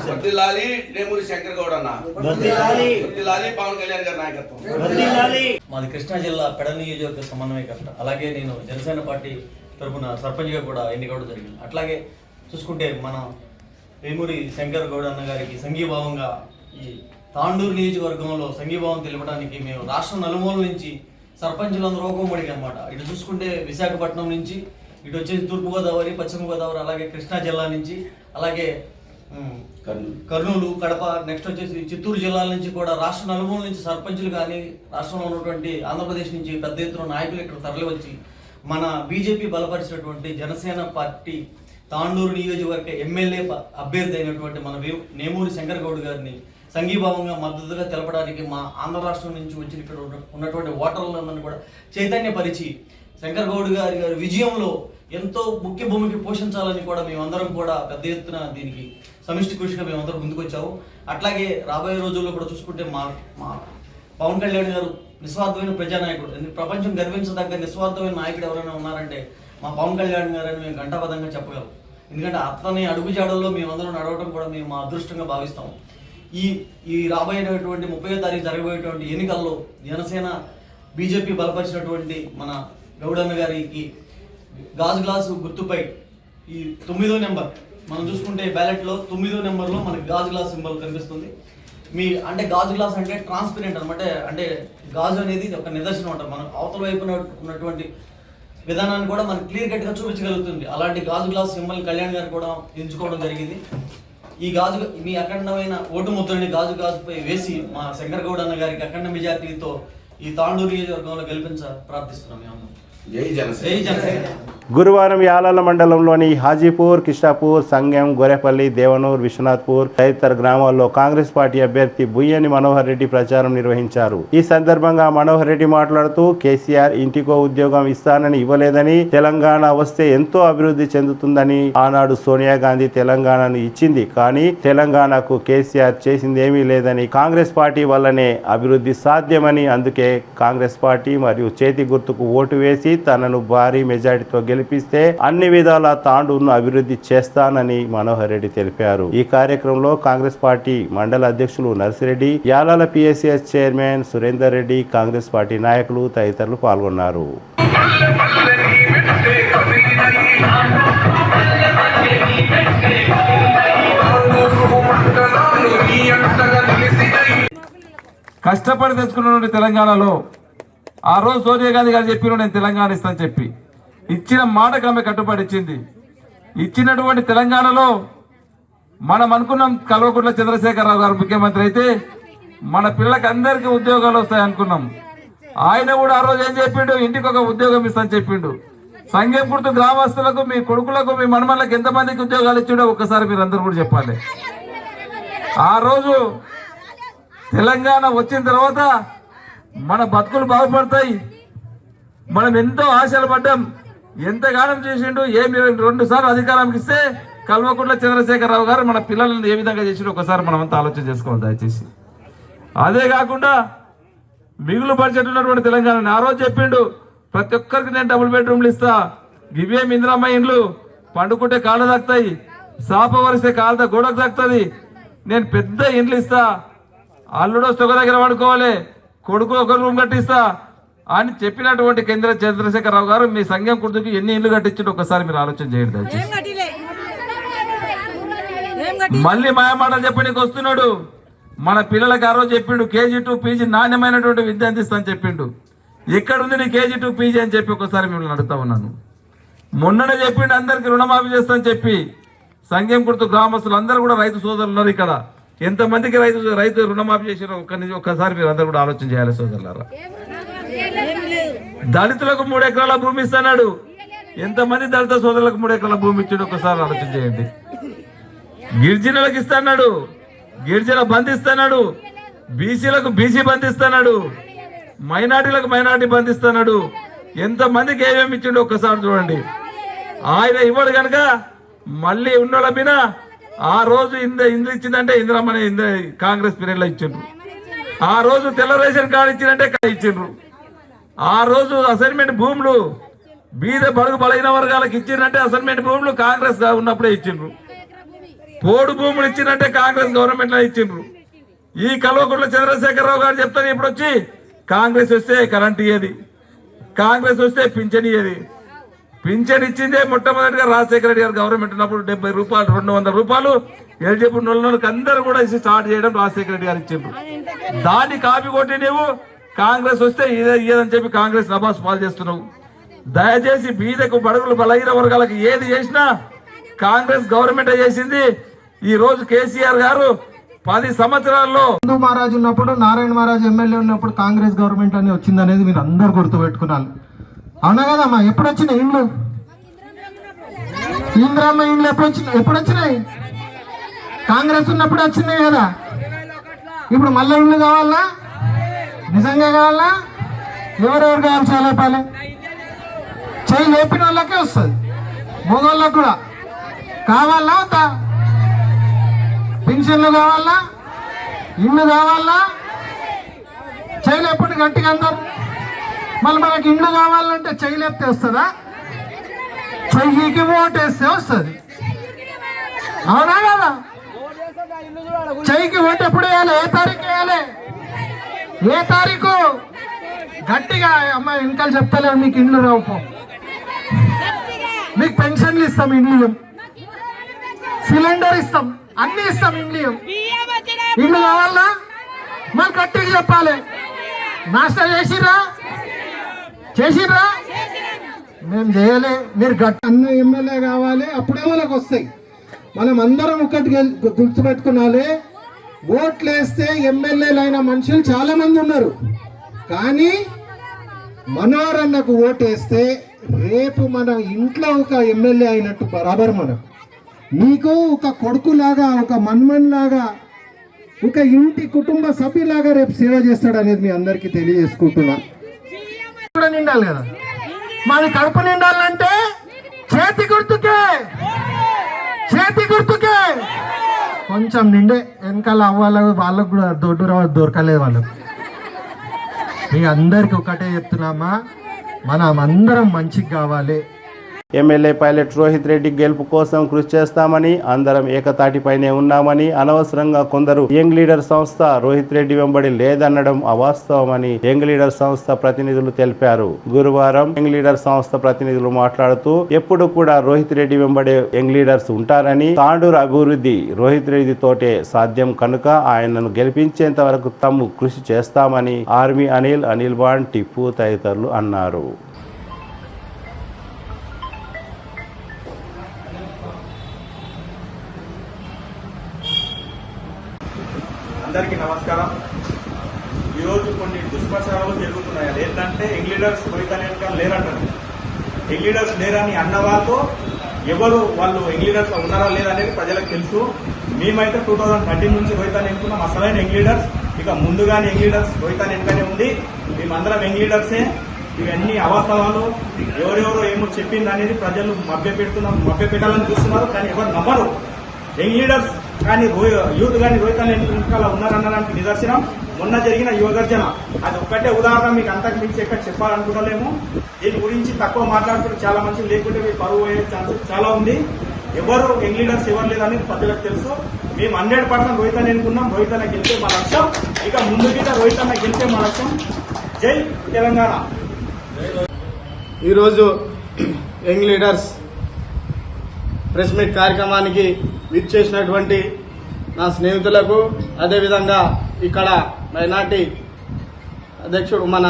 S12: వర్ధిల్లాలి నేమూరి శంకర్ గౌడ్ అన్న, వర్ధిల్లాలి పవన్ కళ్యాణ్ గారి నాయకత్వం.
S11: మాది కృష్ణా జిల్లా పెడన్ నియోజకవర్గ సమన్వయకర్త. అలాగే నేను జనసేన పార్టీ తరఫున సర్పంచ్గా కూడా ఎన్నికవడం జరిగింది. అట్లాగే చూసుకుంటే మన వేమూరి శంకర్ గౌడ్ అన్న గారికి సంఘీభావంగా ఈ తాండూరు నియోజకవర్గంలో సంఘీభావం తెలపడానికి మేము రాష్ట్రం నలుమూల నుంచి సర్పంచులందరూ ఒకమడిగా అనమాట. ఇటు చూసుకుంటే విశాఖపట్నం నుంచి, ఇటు వచ్చేసి తూర్పుగోదావరి, పశ్చిమ గోదావరి, అలాగే కృష్ణా జిల్లా నుంచి, అలాగే కర్నూలు, కడప, నెక్స్ట్ వచ్చేసి చిత్తూరు జిల్లాల నుంచి కూడా రాష్ట్ర నలుమూల నుంచి సర్పంచులు కానీ, రాష్ట్రంలో ఉన్నటువంటి ఆంధ్రప్రదేశ్ నుంచి పెద్ద ఎత్తున నాయకులు ఇక్కడ తరలి వచ్చి మన బీజేపీ బలపరిచినటువంటి జనసేన పార్టీ తాండూరు నియోజకవర్గ ఎమ్మెల్యే అభ్యర్థి అయినటువంటి మన నేమూరి శంకర్ గౌడ్ గారిని సంఘీభావంగా మద్దతుగా తెలపడానికి మా ఆంధ్ర రాష్ట్రం నుంచి వచ్చిన ఇక్కడ ఉన్నటువంటి ఓటర్లందరినీ కూడా చైతన్యపరిచి శంకర్ గౌడ్ గారి విజయంలో ఎంతో ముఖ్య భూమికి పోషించాలని కూడా మేమందరం కూడా పెద్ద ఎత్తున దీనికి సమిష్టి కృషిగా మేమందరం ముందుకొచ్చాము. అట్లాగే రాబోయే రోజుల్లో కూడా చూసుకుంటే మా పవన్ కళ్యాణ్ గారు నిస్వార్థమైన ప్రజానాయకుడు. ప్రపంచం గర్వించదగ్గ నిస్వార్థమైన నాయకుడు ఎవరైనా ఉన్నారంటే మా పవన్ కళ్యాణ్ గారని మేము ఘంటాపథంగా చెప్పగలం. ఎందుకంటే అతని అడుగుజాడల్లో మేమందరం నడవడం కూడా మేము మా అదృష్టంగా భావిస్తాము. ఈ రాబోయేటువంటి 30వ తారీఖు జరగబోయేటువంటి ఎన్నికల్లో జనసేన బీజేపీ బలపరిచినటువంటి మన గౌడన్న గారికి గాజు గ్లాసు గుర్తుపై ఈ 9వ నెంబర్ మనం చూసుకుంటే బ్యాలెట్లో 9వ నెంబర్లో మనకి గాజు గ్లాస్ సింబల్ కనిపిస్తుంది. అంటే గాజు గ్లాస్ అంటే ట్రాన్స్పరెంట్ అనమాట. అంటే గాజు అనేది ఒక నిదర్శనం అంటారు. మన అవతల వైపున ఉన్నటువంటి విధానాన్ని కూడా మనకు క్లియర్ కట్గా చూపించగలుగుతుంది. అలాంటి గాజు గ్లాస్ సింబల్ కళ్యాణ్ గారు కూడా ఎంచుకోవడం జరిగింది. ఈ గాజు మీ అఖండమైన ఓటు ముద్రని గాజుపై వేసి మా శంకర్ గౌడ్ అన్న గారికి అఖండ మెజార్టీతో ఈ తాండూరు నియోజకవర్గంలో ప్రార్థిస్తున్నాం మేము.
S12: జై జనసేన.
S11: జై జనసేన.
S1: గురువారం యాలాల మండలంలోని హాజీపూర్, కిష్టాపూర్, సంగెం, గొరెపల్లి, దేవనూర్, విశ్వనాథ్పూర్ తదితర గ్రామాల్లో కాంగ్రెస్ పార్టీ అభ్యర్థి బుయ్యని మనోహర్ రెడ్డి ప్రచారం నిర్వహించారు. ఈ సందర్భంగా మనోహర్ రెడ్డి మాట్లాడుతూ కేసీఆర్ ఇంటికో ఉద్యోగం ఇస్తానని ఇవ్వలేదని, తెలంగాణ వస్తే ఎంతో అభివృద్ధి చెందుతుందని ఆనాడు సోనియా గాంధీ తెలంగాణను ఇచ్చింది, కానీ తెలంగాణకు కేసీఆర్ చేసింది ఏమీ లేదని, కాంగ్రెస్ పార్టీ వల్లనే అభివృద్ధి సాధ్యమని, అందుకే కాంగ్రెస్ పార్టీ మరియు చేతి గుర్తుకు ఓటు వేసి తనను భారీ మెజారిటీతో గెలిపిస్తే అన్ని విధాల తాండూరును అభివృద్ధి చేస్తానని మనోహర్ రెడ్డి తెలిపారు. ఈ కార్యక్రమంలో కాంగ్రెస్ పార్టీ మండల అధ్యక్షులు Narsireddy, Yalala PSCS chairman Surender Reddy, Congress party నాయకులు తదితరులు పాల్గొన్నారు.
S6: కష్టపడి తెచ్చుకున్న తెలంగాణలో ఆ రోజు సోనియా గాంధీ గారు చెప్పిన నేను తెలంగాణ ఇస్తాను చెప్పి ఇచ్చిన మాటకు ఆమె కట్టుబడి ఇచ్చింది. ఇచ్చినటువంటి తెలంగాణలో మనం అనుకున్నాం కల్వకుంట్ల చంద్రశేఖరరావు గారు ముఖ్యమంత్రి అయితే మన పిల్లలకి అందరికీ ఉద్యోగాలు వస్తాయి అనుకున్నాం. ఆయన కూడా ఆ రోజు ఏం చెప్పిండు, ఇంటికి ఒక ఉద్యోగం ఇస్తాను చెప్పిండు. సంఘం గుర్తు గ్రామస్తులకు, మీ కొడుకులకు, మీ మనమళ్ళకి ఎంతమందికి ఉద్యోగాలు ఇచ్చిండో ఒక్కసారి మీరు అందరూ కూడా చెప్పాలి. ఆ రోజు తెలంగాణ వచ్చిన తర్వాత మన బతుకులు బాగుపడతాయి, మనం ఎంతో ఆశలు పడ్డాం, ఎంతగానం చేసిండు. ఏమి 2 సార్లు అధికారానికి ఇస్తే కల్వకుంట్ల చంద్రశేఖరరావు గారు మన పిల్లలను ఏ విధంగా చేసిండు ఒకసారి మనం అంతా ఆలోచన చేసుకోవాలి దయచేసి. అదే కాకుండా మిగులు బడ్జెట్ ఉన్నటువంటి తెలంగాణ ఆ రోజు చెప్పిండు, ప్రతి ఒక్కరికి నేను డబుల్ బెడ్రూమ్లు ఇస్తా, ఇవేం ఇందిరమ్మ ఇండ్లు, పండుకుంటే కాళ్ళు దక్కుతాయి, సాప వరిస్తే కాళ్ళ గోడకు దక్కుతుంది, నేను పెద్ద ఇండ్లు ఇస్తా, అల్లుడు వస్తే ఒక దగ్గర పడుకోవాలి, కొడుకు ఒక రూమ్ కట్టిస్తా అని చెప్పినటువంటి కేంద్ర చంద్రశేఖరరావు గారు మీ సంఘం గుర్తుకి ఎన్ని ఇల్లు కట్టించు ఒకసారి మీరు ఆలోచన చేయండి. మళ్ళీ మాయమాటలు చెప్పడానికి వస్తున్నాడు. మన పిల్లలకి ఆ రోజు చెప్పిండు KG to PG నాణ్యమైనటువంటి విద్య అందిస్తాను చెప్పిండు. ఎక్కడుంది నీ KG to PG అని చెప్పి ఒకసారి మిమ్మల్ని అడుగుతా ఉన్నాను. మొన్ననే చెప్పిండు అందరికి రుణమాఫీ చేస్తానని చెప్పి. సంఘం గుర్తు గ్రామస్తులు అందరూ కూడా రైతు సోదరులు ఉన్నారు ఇక్కడ. ఎంతమందికి రైతు రుణమాఫీ చేసారో ఒక్కసారి మీరు అందరూ కూడా ఆలోచన చేయాలి సోదరులారా. దళితులకు 3 ఎకరాల భూమి ఇస్తున్నాడు. ఎంతమంది దళిత సోదరులకు 3 ఎకరాల భూమి ఇచ్చాడు ఒకసారి ఆలోచన చేయండి. గిరిజనులకు ఇస్తున్నాడు, గిరిజన బంద్ ఇస్తున్నాడు, బీసీలకు బీసీ బంద్ ఇస్తున్నాడు, మైనార్టీలకు మైనార్టీ బంద్ ఇస్తున్నాడు. ఎంతమందికి ఏమేమి ఇచ్చిండు ఒక్కసారి చూడండి. ఆయన ఇవ్వడు కనుక మళ్ళీ ఉన్నోళ్ళ మీద ఆ రోజు ఇంద్ర ఇచ్చిందంటే ఇందిరమ్మని కాంగ్రెస్ పీరియడ్ లో ఇచ్చిండ్రు. ఆ రోజు తెల్ల రేషన్ కార్డు ఇచ్చిందంటే ఇచ్చిండ్రు. ఆ రోజు అసైన్మెంట్ భూములు బీద బడుగు బలైన వర్గాలకు ఇచ్చిందంటే అసైన్మెంట్ భూములు కాంగ్రెస్ ఉన్నప్పుడే ఇచ్చిండ్రు. పోడు భూములు ఇచ్చిందంటే కాంగ్రెస్ గవర్నమెంట్ లో ఇచ్చిండ్రు. ఈ కల్వకుంట్ల చంద్రశేఖరరావు గారు చెప్తారు ఇప్పుడు వచ్చి కాంగ్రెస్ వస్తే కరెంట్ ఇయ్యేది, కాంగ్రెస్ వస్తే పింఛన్ ఇయ్యేది. పింఛన్ ఇచ్చిందే మొట్టమొదటిగా రాజశేఖర రెడ్డి గారు గవర్నమెంట్ ఉన్నప్పుడు 70 రూపాయలు 200 రూపాయలు ఎలిజిబుల్ నోళ్ళకి అందరూ కూడా ఇచ్చి స్టార్ట్ చేయడం రాజశేఖర రెడ్డి గారు ఇచ్చిండ్రు. దాన్ని కాపీ కొట్టి నువ్వు కాంగ్రెస్ వస్తే ఇదని చెప్పి కాంగ్రెస్ నబాస్ పాలు చేస్తున్నావు. దయచేసి బీదకు బడుగులు బలహీన వర్గాలకు ఏది చేసినా కాంగ్రెస్ గవర్నమెంట్ చేసింది. ఈ రోజు కేసీఆర్ గారు 10 సంవత్సరాల్లో
S4: హిందూ మహారాజు ఉన్నప్పుడు, నారాయణ మహారాజు ఎమ్మెల్యే ఉన్నప్పుడు కాంగ్రెస్ గవర్నమెంట్ అని వచ్చింది అనేది మీరు అందరు గుర్తుపెట్టుకున్నారు. అవునా కదమ్మా? ఎప్పుడు వచ్చినాయి ఇండ్లు? ఇందిరమ్మ ఇండ్లు ఎప్పుడు వచ్చినాయి? కాంగ్రెస్ ఉన్నప్పుడు వచ్చినాయి కదా. ఇప్పుడు మళ్ళీ ఇండ్లు కావాలా? నిజంగా కావాలా? ఎవరెవరు కావాలి చాలాపాలి? చేయి లేపిన వాళ్ళకే వస్తుంది, మగవాళ్ళకు కూడా కావాలా? వద్దా? పెన్షన్లు కావాలా? ఇల్లు కావాలా? చేయలేపటి గట్టిగా అందరు. మళ్ళీ మనకి ఇండ్లు కావాలంటే చేయలేపితే వస్తుందా? చెయ్యికి ఓటేస్తే వస్తుంది. అవునా కదా? చెయ్యికి ఓటు ఎప్పుడు వేయాలి? ఏ తారీఖు వేయాలి? ఏ తారీఖు? గట్టిగా అమ్మాయి వెనకాల చెప్తలేదు మీకు ఇండ్లు రావు, మీకు పెన్షన్లు ఇస్తాం, ఇండ్లు సిలిండర్ ఇస్తాం, అన్ని ఇస్తాం, ఇండ్లు కావాలా? మళ్ళీ గట్టిగా చెప్పాలి. నాశా చేసిర్రా? మేము చేయలే. మీరు అన్న ఎమ్మెల్యే కావాలి, అప్పుడే వాళ్ళకి వస్తాయి. మనం అందరం ఒకటి గుర్తుపెట్టుకున్నాలే, ఓట్లు వేస్తే ఎమ్మెల్యేలు అయిన మనుషులు చాలా మంది ఉన్నారు. కానీ మనోహర్ అన్నకు ఓటు వేస్తే రేపు మన ఇంట్లో ఒక ఎమ్మెల్యే అయినట్టు బరాబర్. మనం మీకు ఒక కొడుకులాగా, ఒక మన్మన్లాగా, ఒక ఇంటి కుటుంబ సభ్యులాగా రేపు సేవ చేస్తాడు అనేది మీ అందరికీ తెలియజేసుకుంటున్నా. కూడా నిండాలి కదా, మాది కడుపు నిండాలంటే చేతి గుర్తుకే కొంచెం నిండే. వెనకాల అవ్వాలి, వాళ్ళకు కూడా దొరకలేదు. వాళ్ళకు మీ అందరికి ఒకటే చెప్తున్నామా, మనం అందరం మంచిగా కావాలి.
S1: ఎమ్మెల్యే పైలట్ రోహిత్ రెడ్డి గెలుపు కోసం కృషి చేస్తామని, అందరం ఏకతాటిపైనే ఉన్నామని, అనవసరంగా కొందరు యంగ్ లీడర్ సంస్థ రోహిత్ రెడ్డి వెంబడి లేదనడం అవాస్తవమని యంగ్ లీడర్ సంస్థ ప్రతినిధులు తెలిపారు. గురువారం యంగ్ లీడర్ సంస్థ ప్రతినిధులు మాట్లాడుతూ ఎప్పుడు కూడా రోహిత్ రెడ్డి వెంబడి యంగ్ లీడర్స్ ఉంటారని, తాండూరు అభివృద్ధి రోహిత్ రెడ్డి తోటే సాధ్యం కనుక ఆయనను గెలిపించేంత వరకు తాము కృషి చేస్తామని ఆర్మీ అనిల్ బాండ్, టిప్పు తదితరులు అన్నారు.
S13: అందరికీ నమస్కారం. ఈరోజు కొన్ని దుష్ప్రచారాలు జరుగుతున్నాయి. ఏంటంటే యంగ్ లీడర్స్ రోహిత్ వెనక లేరంటారు. యంగ్ లీడర్స్ లేరని అన్న వాళ్ళు ఎవరు, వాళ్ళు యంగ్ లీడర్స్ ఉన్నారా లేదా అనేది ప్రజలకు తెలుసు. మేమైతే 2013 నుంచి రోహిత్ ఎన్నుకున్నాం అసలైన యంగ్ లీడర్స్. ఇక ముందుగానే యంగ్ లీడర్స్ రోహిత్ వెనుకనే ఉంది. మేమందరం యంగ్ లీడర్సే. ఇవన్నీ అవాస్తవాలు, ఎవరెవరో ఏమో చెప్పింది అనేది ప్రజలు మభ్యపెట్టాలని చూస్తున్నారు. కానీ ఎవరు నమ్మరు. యంగ్ లీడర్స్ కానీ యూత్ కానీ రోహిత్ వెనకాల ఉన్నారనడానికి నిదర్శనం మొన్న జరిగిన యువగర్జన. అది ఒక్కటే ఉదాహరణ. మీకు అంతకు మించి ఎక్కడ చెప్పాలనుకుంటలేము. దీని గురించి తక్కువ మాట్లాడుకుంటే చాలా మంచి, లేకుంటే మీ పరువు అయ్యే ఛాన్సెస్ చాలా ఉంది. ఎవరు యంగ్ లీడర్స్ ఎవరు లేదని ప్రజలకు తెలుసు. మేము 100% రోహిత్ ఎన్నుకున్నాం. రోహిత్ అన్న గెలిపే మా లక్ష్యం. ఇక ముందు గిట రోహిత్ అన్న గెలిపే మా లక్ష్యం. జై తెలంగాణ.
S14: ఈరోజు యంగ్ లీడర్స్ ప్రెస్ మీట్ కార్యక్రమానికి విచ్చేసినటువంటి నా స్నేహితులకు, అదేవిధంగా ఇక్కడ మైనార్టీ అధ్యక్షుడు మన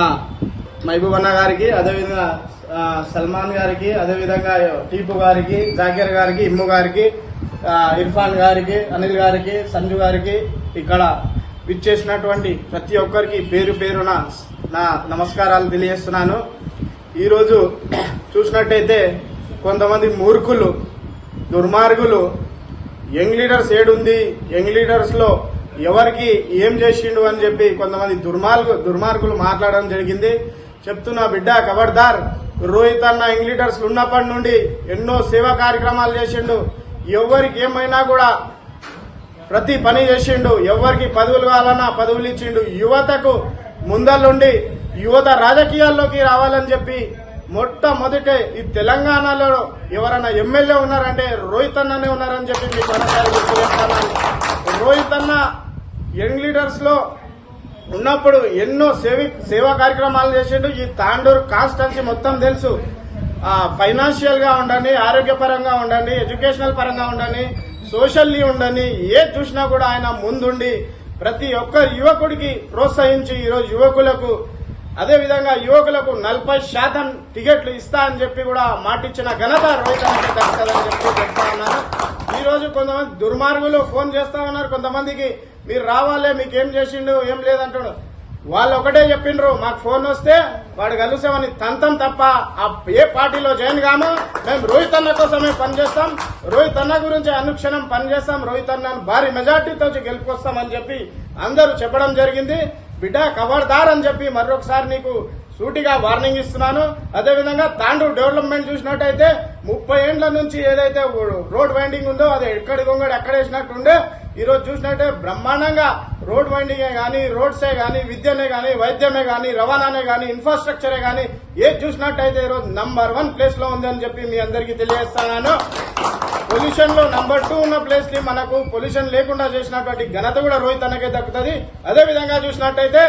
S14: మహబూబ్ అన్న గారికి, అదేవిధంగా సల్మాన్ గారికి, అదేవిధంగా టీపు గారికి, జాకీర్ గారికి, ఇమ్ము గారికి, ఇర్ఫాన్ గారికి, అనిల్ గారికి, సంజు గారికి, ఇక్కడ విచ్చేసినటువంటి ప్రతి ఒక్కరికి పేరు పేరున నా నమస్కారాలు తెలియజేస్తున్నాను. ఈరోజు చూసినట్టయితే కొంతమంది మూర్ఖులు, దుర్మార్గులు యంగ్ లీడర్స్ ఏడుంది, యంగ్ లీడర్స్ లో ఎవరికి ఏం చేసిండు అని చెప్పి కొంతమంది దుర్మార్గులు మాట్లాడడం జరిగింది. చెప్తున్నా బిడ్డ, ఖబర్దార్. రోహిత్ అన్న యంగ్ లీడర్స్ ఉన్నప్పటి నుండి ఎన్నో సేవా కార్యక్రమాలు చేసిండు. ఎవరికి ఏమైనా కూడా ప్రతి పని చేసిండు. ఎవరికి పదవులు కావాలన్నా పదవులు ఇచ్చిండు. యువతకు ముందల్లుండి యువత రాజకీయాల్లోకి రావాలని చెప్పి మొట్టమొదటే ఈ తెలంగాణలో ఎవరైనా ఎమ్మెల్యే ఉన్నారంటే రోహిత్ అన్ననే ఉన్నారని చెప్పి మీకు మరోసారి గుర్తు చేస్తాను. రోహిత్ అన్న యంగ్ లీడర్స్ లో ఉన్నప్పుడు ఎన్నో సేవా కార్యక్రమాలు చేసిండు. ఈ తాండూరు కాన్స్టిట్యున్సీ మొత్తం తెలుసు. ఫైనాన్షియల్ గా ఉండండి, ఆరోగ్యపరంగా ఉండండి, ఎడ్యుకేషనల్ పరంగా ఉండండి, సోషల్లీ ఉండండి, ఏది చూసినా కూడా ఆయన ముందుండి ప్రతి ఒక్క యువకుడికి ప్రోత్సహించి ఈరోజు యువకులకు, అదేవిధంగా యువకులకు 40% టికెట్లు ఇస్తా అని చెప్పి కూడా మాటిచ్చిన ఘనత రోహిత్ అన్నకే దక్కుతుందని చెప్పి చెప్తా ఉన్నాను. ఈ రోజు కొంతమంది దుర్మార్గులు ఫోన్ చేస్తా ఉన్నారు. కొంతమందికి మీరు రావాలే, మీకేం చేసిండు, ఏం లేదంటాడు. వాళ్ళు ఒకటే చెప్పిండ్రు, మాకు ఫోన్ వస్తే వాడు కలిసామని తంతం తప్ప ఏ పార్టీలో జాయిన్ కాము. మేము రోహిత్ అన్న కోసమే పనిచేస్తాం, రోహిత్ అన్న గురించి అనుక్షణం పనిచేస్తాం, రోహిత్ అన్నను భారీ మెజార్టీతో గెలుపుకొస్తామని చెప్పి అందరూ చెప్పడం జరిగింది. బిడ్డ, ఖబర్దార్ అని చెప్పి మరొకసారి నీకు సూటిగా వార్నింగ్ ఇస్తున్నాను. అదేవిధంగా తాండూరు డెవలప్మెంట్ చూసినట్టయితే 30 ఏండ్ల నుంచి ఏదైతే రోడ్ వైండింగ్ ఉందో అది ఎక్కడి గొంగడి ఎక్కడ వేసినట్టుండే. ఈ రోజు చూసినట్టే బ్రహ్మాండంగా రోడ్ వైండింగే గానీ, రోడ్సే గానీ, విద్యనే గానీ, వైద్యమే గానీ, రవాణానే గానీ, ఇన్ఫ్రాస్ట్రక్చరే గానీ ఏది చూసినట్టయితే ఈ రోజు నంబర్ 1 ప్లేస్ లో ఉంది అని చెప్పి మీ అందరికీ తెలియజేస్తున్నాను. పొల్యూషన్ లో నంబర్ 2 ఉన్న ప్లేస్ ని మనకు పొల్యూషన్ లేకుండా చేసినటువంటి ఘనత కూడా రోహిత్ అన్నకే దక్కుతుంది. అదేవిధంగా చూసినట్టయితే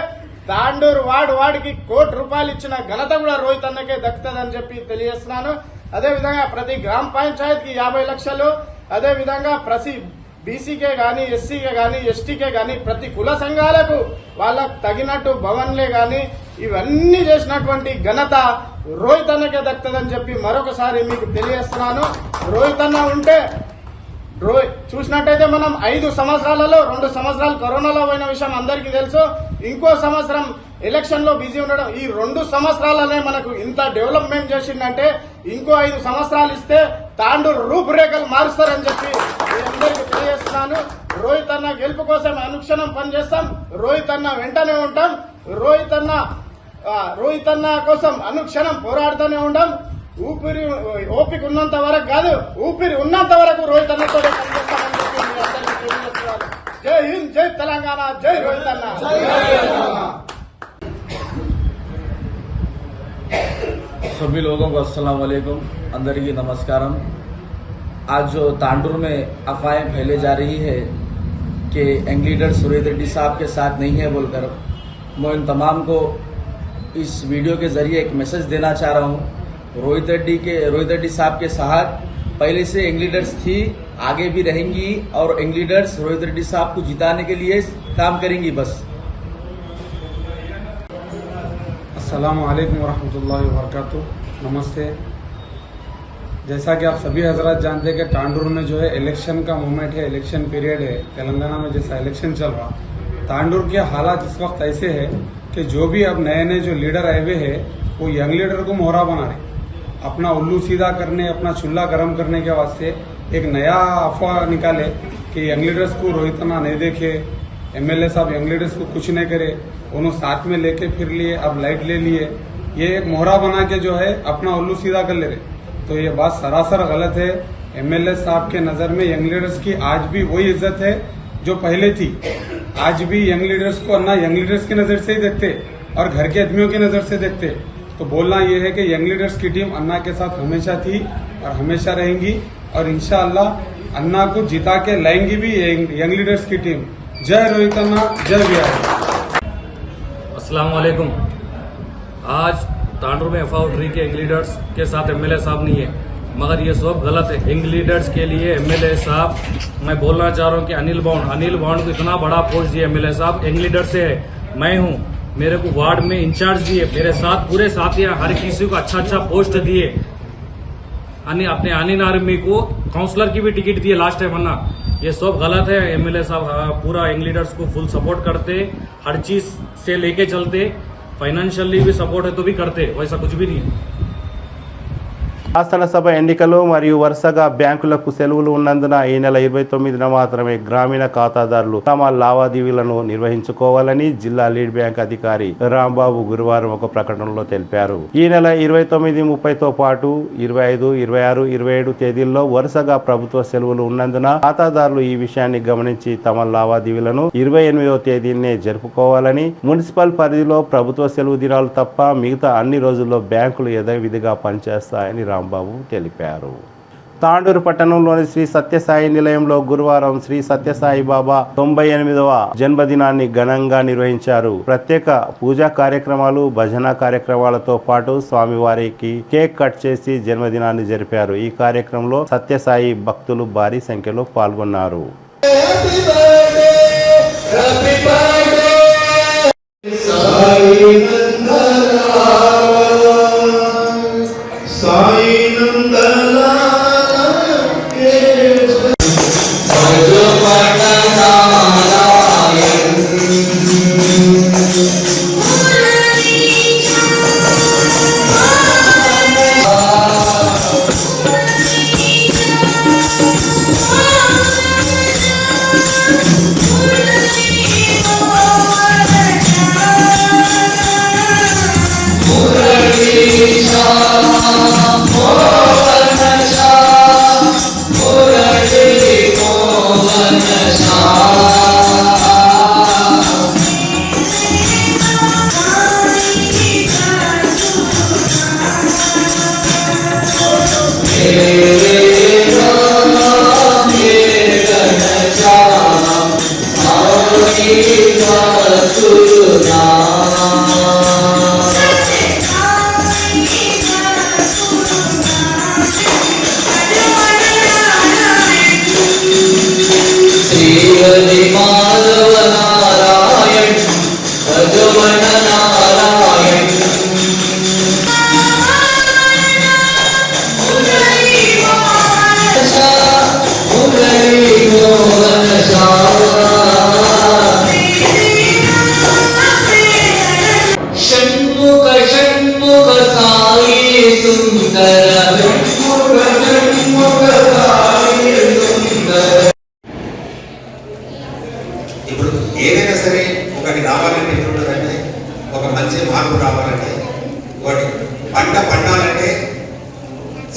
S14: తాండూరు వాడికి ₹1 కోటి ఇచ్చిన ఘనత కూడా రోహిత్ అన్నకే దక్కుతుంది అని చెప్పి తెలియజేస్తున్నాను. అదేవిధంగా ప్రతి గ్రామ పంచాయతీకి 50 లక్షలు, అదేవిధంగా ప్రతి బీసీకే గానీ, ఎస్సీకే గానీ, ఎస్టీకే గానీ ప్రతి కుల సంఘాలకు వాళ్ళకు తగినట్టు భవన్లే గానీ ఇవన్నీ చేసినటువంటి ఘనత రోహిత్ అన్నకే దక్కుతుందని చెప్పి మరొకసారి మీకు తెలియజేస్తున్నాను. రోహిత్ అన్న ఉంటే చూసినట్టయితే మనం 5 సంవత్సరాలలో 2 సంవత్సరాలు కరోనాలో పోయిన విషయం అందరికీ తెలుసు. ఇంకో సంవత్సరం ఎలక్షన్ లో బిజీ ఉండడం. ఈ 2 సంవత్సరాలనే మనకు ఇంత డెవలప్మెంట్ చేసిందంటే ఇంకో 5 సంవత్సరాలు ఇస్తే తాండూరు రూపురేఖలు మారుస్తారని చెప్పి అందరికీ తెలియజేస్తున్నాను. రోహిత్ అన్న గెలుపు కోసం అనుక్షణం పనిచేస్తాం. రోహిత్ అన్న వెంటనే ఉంటాం. రోహిత్ అన్న కోసం అనుక్షణం పోరాడుతూనే ఉంటాం. ఓపిక ఉన్నంత వరకు కాదు, ఊపిరి ఉన్నంత వరకు రోహిత్ అన్నతో పనిచేస్తామని చెప్పి మీ అందరికీ తెలియజేస్తున్నారు. జై హింద్, జై తెలంగాణ, జై రోహిత్ అన్న.
S15: सभी लोगों को अस्सलाम वालेकुम, अंदर की नमस्कारम। आज जो तांडूर में अफवाहें फैले जा रही है कि यंग लीडर रोहित रेड्डी साहब के साथ नहीं है बोलकर, मैं इन तमाम को इस वीडियो के जरिए एक मैसेज देना चाह रहा हूँ। रोहित रेड्डी साहब के साथ पहले से यंग लीडर्स थी, आगे भी रहेंगी और यंग लीडर्स रोहित रेड्डी साहब को जिताने के लिए काम करेंगी। बस
S16: अस्सलाम वालेकुम वरहमतुल्लाहि वबरकातुहू। नमस्ते। जैसा कि आप सभी हजरात जानते हैं कि तांडूर में जो है इलेक्शन का मूवमेंट है, इलेक्शन पीरियड है। तेलंगाना में जैसा इलेक्शन चल रहा, तांडूर के हालात इस वक्त ऐसे है कि जो भी अब नए नए जो लीडर आए हुए हैं वो यंग लीडर को मोहरा बना रहे, अपना उल्लू सीधा करने, अपना चूल्हा गर्म करने के वास्ते एक नया अफवाह निकाले कि यंग लीडर्स को रोहित अन्ना नहीं देखे, एमएलए साहब यंग लीडर्स को कुछ नहीं करे, उन्होंने साथ में लेके फिर लिए, अब लाइट ले लिए। ये एक मोहरा बना के जो है अपना उल्लू सीधा कर ले रहे, तो ये बात सरासर गलत है। एमएलए साहब के नजर में यंग लीडर्स की आज भी वही इज्जत है जो पहले थी। आज भी यंग लीडर्स को अन्ना यंग लीडर्स की नजर से ही देखते और घर के आदमियों की नजर से देखते। तो बोलना ये है कि यंग लीडर्स की टीम अन्ना के साथ हमेशा थी और हमेशा रहेंगी और इंशाअल्लाह अन्ना को जिता के लाएंगी भी यंग लीडर्स की टीम। जय रोहित अन्ना, जय बिहार।
S17: अस्सलाम वालेकुम। आज तांडूर में अफवाह उठ रही के यंग लीडर्स के साथ एमएलए साहब नहीं है, मगर ये सब गलत है। यंग लीडर्स के लिए एमएलए साहब, मैं बोलना चाह रहा हूँ कि अनिल बाउंड को इतना बड़ा पोस्ट दिया एमएलए साहब, यंग लीडर से है। मैं हूँ, मेरे को वार्ड में इंचार्ज दिए, मेरे साथ पूरे साथियां हर किसी को अच्छा पोस्ट दिए। अपने अनिल आर्मी को काउंसलर की भी टिकट दिए लास्ट टाइम अन्ना। ये सब गलत है। एमएलए साहब पूरा यंग लीडर्स को फुल सपोर्ट करते, हर चीज से लेके चलते, फाइनेंशियली भी सपोर्ट है तो भी करते, वैसा कुछ भी नहीं है।
S1: శాసనసభ ఎన్నికలు మరియు వరుసగా బ్యాంకులకు సెలవులు ఉన్నందున ఈ నెల 29న మాత్రమే గ్రామీణ ఖాతాదారులు తమ లావాదేవీలను నిర్వహించుకోవాలని జిల్లా లీడ్ బ్యాంక్ అధికారి రాంబాబు గురువారం ఒక ప్రకటనలో తెలిపారు. ఈ నెల 29, 30తో పాటు 25, 26, 27 తేదీల్లో వరుసగా ప్రభుత్వ సెలవులు ఉన్నందున ఖాతాదారులు ఈ విషయాన్ని గమనించి తమ లావాదేవీలను 28వ తేదీనే జరుపుకోవాలని, మున్సిపల్ పరిధిలో ప్రభుత్వ సెలవు దినాలు తప్ప మిగతా అన్ని రోజుల్లో బ్యాంకులు యథావిధిగా పనిచేస్తాయని రాంబాబు తెలిపారు. తాండూరు పట్టణంలోని శ్రీ సత్యసాయి నిలయంలో గురువారం శ్రీ సత్యసాయి బాబా 98వ జన్మదినాన్ని ఘనంగా నిర్వహించారు. ప్రత్యేక పూజా కార్యక్రమాలు, భజన కార్యక్రమాలతో పాటు స్వామివారికి కేక్ కట్ చేసి జన్మదినాన్ని జరిపారు. ఈ కార్యక్రమంలో సత్యసాయి భక్తులు భారీ సంఖ్యలో పాల్గొన్నారు.
S9: Oh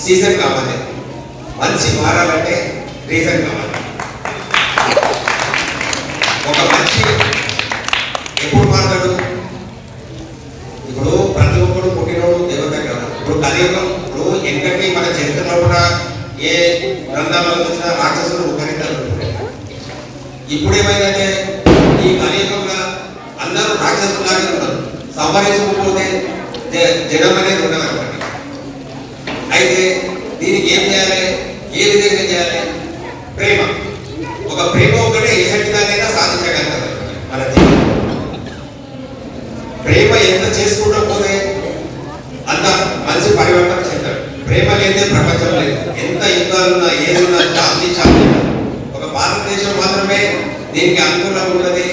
S18: సీజన్ కావాలి, మనిషి మారాలంటే రీజన్ కావాలి. ఒక మనిషి ఎప్పుడు మారతాడు? ఇప్పుడు ప్రతి ఒక్కరు పుట్టినోడు దేవత కాదు. ఇప్పుడు కలియుగం, ఇప్పుడు ఎందుకంటే మన చరిత్రలో కూడా ఏ గ్రంథాలలో చూసినా రాక్షసులు ఉపరితాలు. ఇప్పుడు ఏమైందంటే ఈ కలియుగంలో అందరూ రాక్షసులాగే ఉన్నారు. సంహరించకపోతే జనం అనేది ఉండదు అనమాట. అయితే దీనికి ఏం చేయాలి, ఏ విధంగా చేయాలి? ప్రేమ. ఒక ప్రేమ ఒకటే ఎలాంటిదానైనా సాధించగలుగుతారు మన జీవితం. ప్రేమ ఎంత చేసుకుంటూ పోతే అంత మనిషి పరివర్తన చెందాడు. ప్రేమ లేదే ప్రపంచం లేదు. ఎంత యుద్ధాలున్నా ఏదున్నా శాంతి శాంతి. ఒక భారతదేశం మాత్రమే దీనికి అనుకూలంగా ఉన్నది.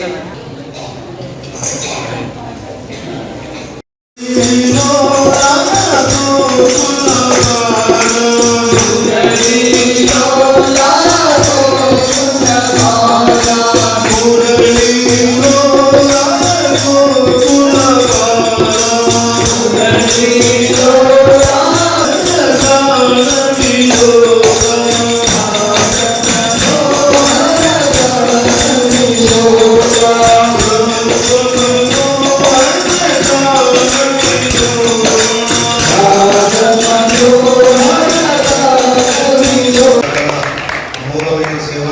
S18: అమూలమైన సేవ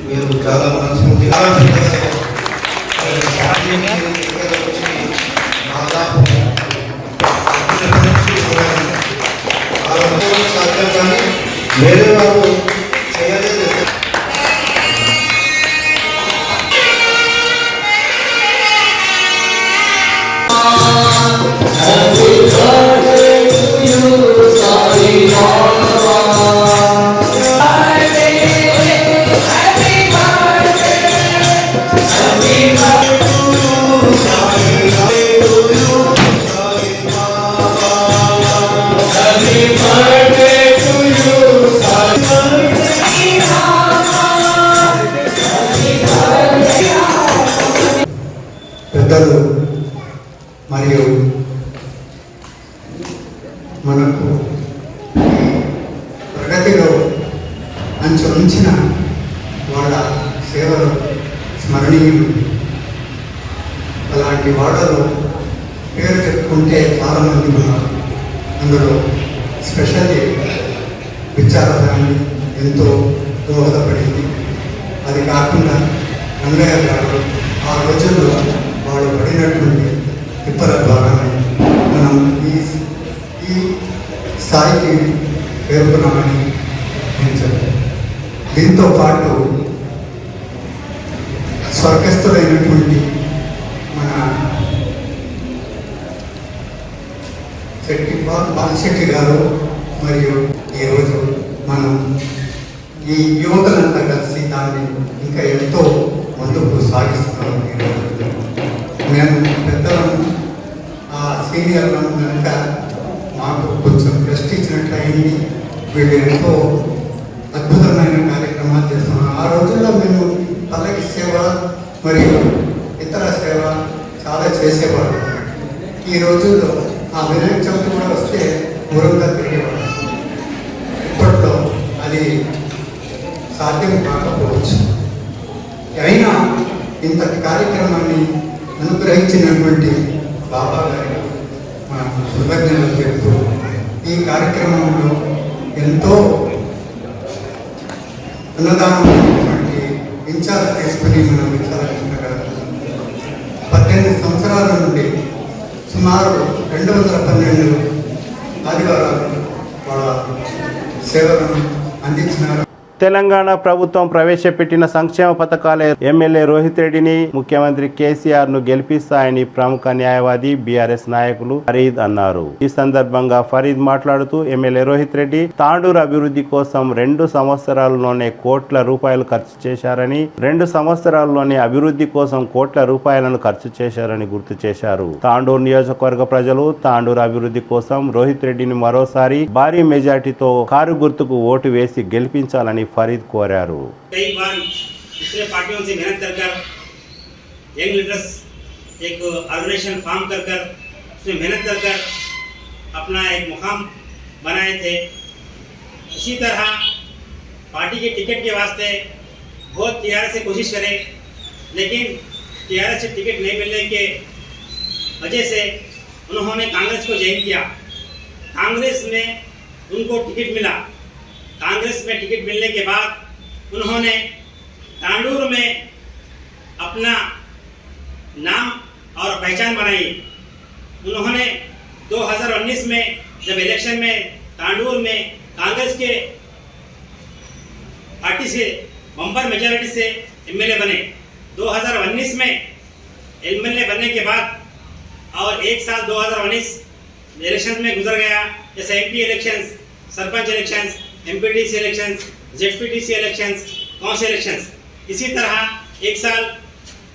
S18: మీరు చాలా మనస్ఫూర్తిగా సాధ్యం కానీ వేరే వారు చేయలేదు. పెద్దలు మరియు మనకు ప్రగతిలో ఉంచిన వాళ్ళ సేవలు స్మరణీయం. అలాంటి వాళ్ళలో పేరు చెప్పుకుంటే చాలామంది ఉన్నారు. అందులో స్పెషల్లీ విచారధాన్ని ఎంతో దోహదపడింది. అది కాకుండా రంగయ్య గారు ఆ రోజుల్లో వాళ్ళు పడినటువంటి తిప్పల ద్వారానే మనం ఈ స్థాయికి పేర్కొన్నామని నేను చెప్పాను. దీంతో పాటు స్వర్గస్థులైనటువంటి మన బాలశెట్టి గారు మరియు ఈరోజు మనం ఈ యువకులంతా కలిసి దాన్ని ఇంకా ఎంతో ముందుకు సాగిస్తున్నాం. ఈరోజు మేము పెద్దలను సీనియర్లను కనుక మాకు కొంచెం రెస్ట్ ఇచ్చినట్లయింది. వీళ్ళు ఎంతో అద్భుతమైన కార్యక్రమాలు చేస్తున్నాం. ఆ రోజుల్లో మేము పల్లకి సేవ మరియు ఇతర సేవ చాలా చేసేవాడు. ఈ రోజుల్లో ఆ వినాయక చవితి కూడా వస్తే ఊరంగా తిరిగేవాడు. ఇప్పట్లో అది సాధ్యం కాకపోవచ్చు. అయినా ఇంతటి కార్యక్రమాన్ని అనుగ్రహించినటువంటి బాబా గారి మనకు కృతజ్ఞతలు చెప్తూ ఈ కార్యక్రమంలో ఎంతో అన్నదానమైనటువంటి ఇన్ఛార్జ్ తీసుకుని మనం విచారించగలరు. 18 సంవత్సరాల నుండి సుమారు 212 ఆదివారాలు వాళ్ళ సేవలను అందించినారు.
S1: తెలంగాణ ప్రభుత్వం ప్రవేశపెట్టిన సంక్షేమ పథకాలే ఎమ్మెల్యే రోహిత్ రెడ్డిని, ముఖ్యమంత్రి కేసీఆర్ ను గెలిపిస్తాయని ప్రముఖ న్యాయవాది బీఆర్ఎస్ నాయకులు ఫరీద్ అన్నారు. ఈ సందర్భంగా ఫరీద్ మాట్లాడుతూ ఎమ్మెల్యే రోహిత్ రెడ్డి తాండూరు అభివృద్ధి కోసం 2 సంవత్సరాల్లోనే కోట్ల రూపాయలు ఖర్చు చేశారని, 2 సంవత్సరాల్లోనే అభివృద్ధి కోసం కోట్ల రూపాయలను ఖర్చు చేశారని గుర్తు చేశారు. తాండూరు నియోజకవర్గ ప్రజలు తాండూరు అభివృద్ధి కోసం రోహిత్ రెడ్డిని మరోసారి భారీ మెజార్టీతో కారు గుర్తుకు ఓటు వేసి గెలిపించాలని फरीद कोरारू।
S19: कई बार दूसरे पार्टियों से मेहनत कर यंग लीडर्स एक ऑर्गेनाइजेशन फॉर्म कर उसमें मेहनत कर अपना एक मुकाम बनाए थे। इसी तरह पार्टी के टिकट के वास्ते बहुत टीआरएस से कोशिश करें, लेकिन टीआरएस से टिकट नहीं मिलने के वजह से उन्होंने कांग्रेस को ज्वाइन किया। कांग्रेस में उनको टिकट मिला। कांग्रेस में टिकट मिलने के बाद उन्होंने तांडूर में अपना नाम और पहचान बनाई। उन्होंने 2019 में जब इलेक्शन में तांडूर में कांग्रेस के पार्टी से बम्पर मेजॉरिटी से एमएलए बने। 2019 में एमएलए बनने के बाद और एक साल 2019 इलेक्शन में गुजर गया, जैसे MP elections, sarpanch elections, MPTC elections, ZPTC elections, council elections, इसी तरह एक साल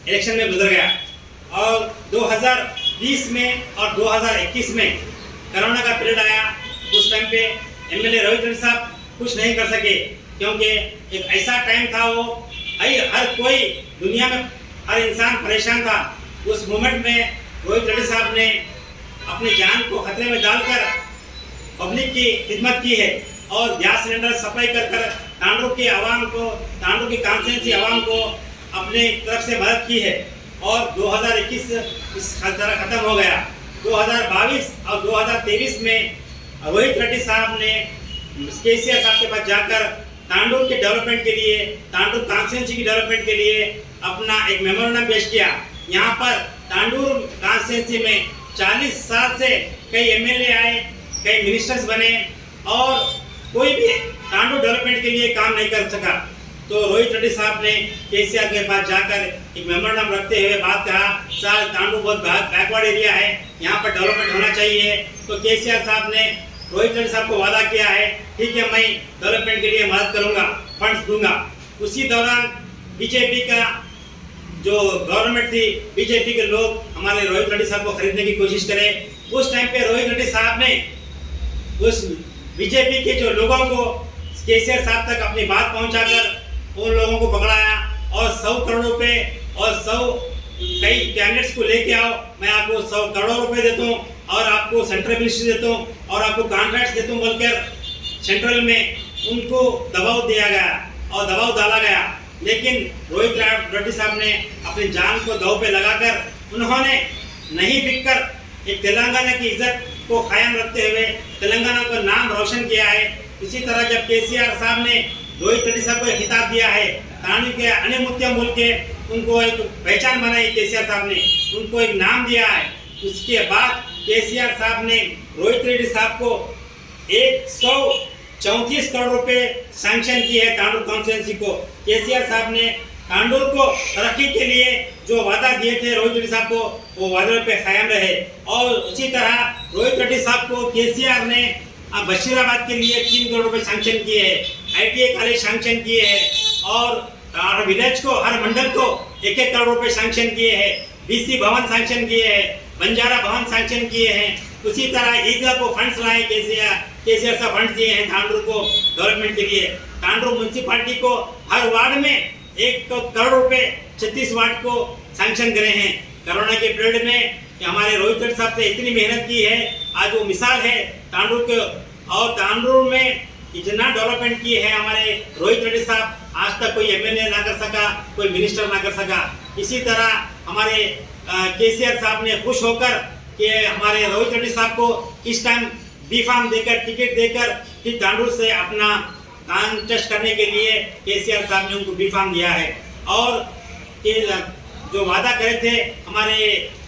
S19: इलेक्शन में गुजर गया। और 2020 में और 2021 में कोरोना का पीरियड आया। उस टाइम पे एमएलए रोहित रेड्डी साहब कुछ नहीं कर सके, क्योंकि एक ऐसा टाइम था वो हर कोई दुनिया में हर इंसान परेशान था। उस मोमेंट में रोहित रेड्डी साहब ने अपनी जान को खतरे में डालकर पब्लिक की खिदमत की है और गैस सिलेंडर सप्लाई कर तांडूर के आवाम को, तांडूर की कॉन्स्टिट्यूंसी आवाम को अपने तरफ से मदद की है। और 2021 इस खत्म हो गया। 2022 और 2023 में रोहित रेड्डी साहब ने केसीआर साहब के पास जाकर तांडूर के डेवलपमेंट के लिए, तांडूर कॉन्स्टिट्यूंसी की डेवलपमेंट के लिए अपना एक मेमोरेंडम पेश किया। यहाँ पर तांडूर कॉन्स्टिट्यूंसी में 40 साल से कई एमएलए आए, कई मिनिस्टर्स बने और कोई भी तांडूर डेवलपमेंट के लिए काम नहीं कर सका। तो रोहित रेड्डी साहब ने केसीआर के पास जाकर एक मेमोरेंडम रखते हुए बात कहा, सर तांडूर बहुत बैकवर्ड एरिया है, यहाँ पर डेवलपमेंट होना चाहिए। तो केसीआर साहब ने रोहित रेड्डी साहब को वादा किया है, ठीक है मैं डेवलपमेंट के लिए मदद करूंगा, फंड्स दूंगा। उसी दौरान बीजेपी का जो गवर्नमेंट थी, बीजेपी के लोग हमारे रोहित रेड्डी साहब को खरीदने की कोशिश करें। उस टाइम पे रोहित रेड्डी साहब ने उस बीजेपी के जो लोगों को केसीआर साहब तक अपनी बात पहुंचाकर उन लोगों को पकड़ाया और 100 करोड़ रुपए और 100 कई कैंडिडेट्स को लेके आओ, मैं आपको 100 करोड़ रुपए देता हूँ और आपको सेंट्रल मिनिस्ट्री देता हूँ और आपको कॉन्ट्रैक्ट्स देता हूँ बोलकर सेंट्रल में उनको दबाव दिया गया और दबाव डाला गया। लेकिन रोहित रेड्डी साहब ने अपनी जान को दांव पे लगाकर उन्होंने नहीं बिककर एक तेलंगाना की इज्जत को कायम रखते हुए तेलंगाना का नाम रोशन किया है। इसी तरह जब केसीआर साहब ने रोहित रेड्डी साहब को एक खिताब दिया है, तांडूर के अन्य मुत्या बोल के उनको एक पहचान बनाई, केसीआर साहब ने उनको एक नाम दिया है। उसके बाद केसीआर साहब ने रोहित रेड्डी साहब को 134 करोड़ रुपए सैंक्शन किए हैं तांडूर कॉन्स्टिट्यूंसी को। केसीआर साहब ने तांडूर को तरक्की के लिए जो वादा दिए थे रोहित रेड्डी साहब को, वो वादे पे कायम रहे। और उसी तरह रोहित रेड्डी साहब को केसीआर ने बशीराबाद के लिए 3 करोड़ रुपए सैंक्शन किए हैं, ITI कॉलेज सैंक्शन किए हैं और विलेज को, हर मंडल को 1-1 करोड़ रुपए सैंक्शन किए हैं, BC भवन सैंक्शन किए हैं, बंजारा भवन सैंक्शन किए हैं। उसी तरह ईदगाह को फंड्स लाए केसीआर से फंड्स दिए हैं तांडूर को डेवलपमेंट के लिए। तांडूर म्यूनसिपालिटी को हर वार्ड में 1 करोड़ रुपए 36 वार्ड को सैंक्शन करे हैं। कोरोना के पीरियड में हमारे रोहित रेड्डी साहब ने इतनी मेहनत की है, आज वो मिसाल है तांडूर के। और तांडूर में इतना डेवलपमेंट की है हमारे रोहित रेड्डी साहब, आज तक कोई एमएलए ना कर सका, कोई मिनिस्टर ना कर सका। इसी तरह हमारे केसीआर साहब ने खुश होकर कि हमारे रोहित रेड्डी साहब को इस टाइम बी फार्म देकर, टिकट देकर फिर तांडूर से अपना कॉन्टेस्ट करने के लिए केसीआर साहब ने उनको बी फार्म दिया है। और जो वादा करे थे हमारे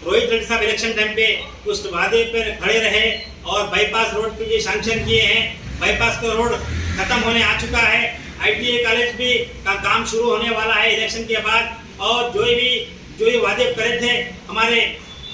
S19: रोहित रेड्डी साहब इलेक्शन टाइम पे, उस वादे पर खड़े रहे और बाईपास रोड के लिए सैंक्शन किए हैं। बाईपास का रोड खत्म होने आ चुका है, ITI कॉलेज भी का काम शुरू होने वाला है इलेक्शन के बाद। और जो ये वादे करे थे हमारे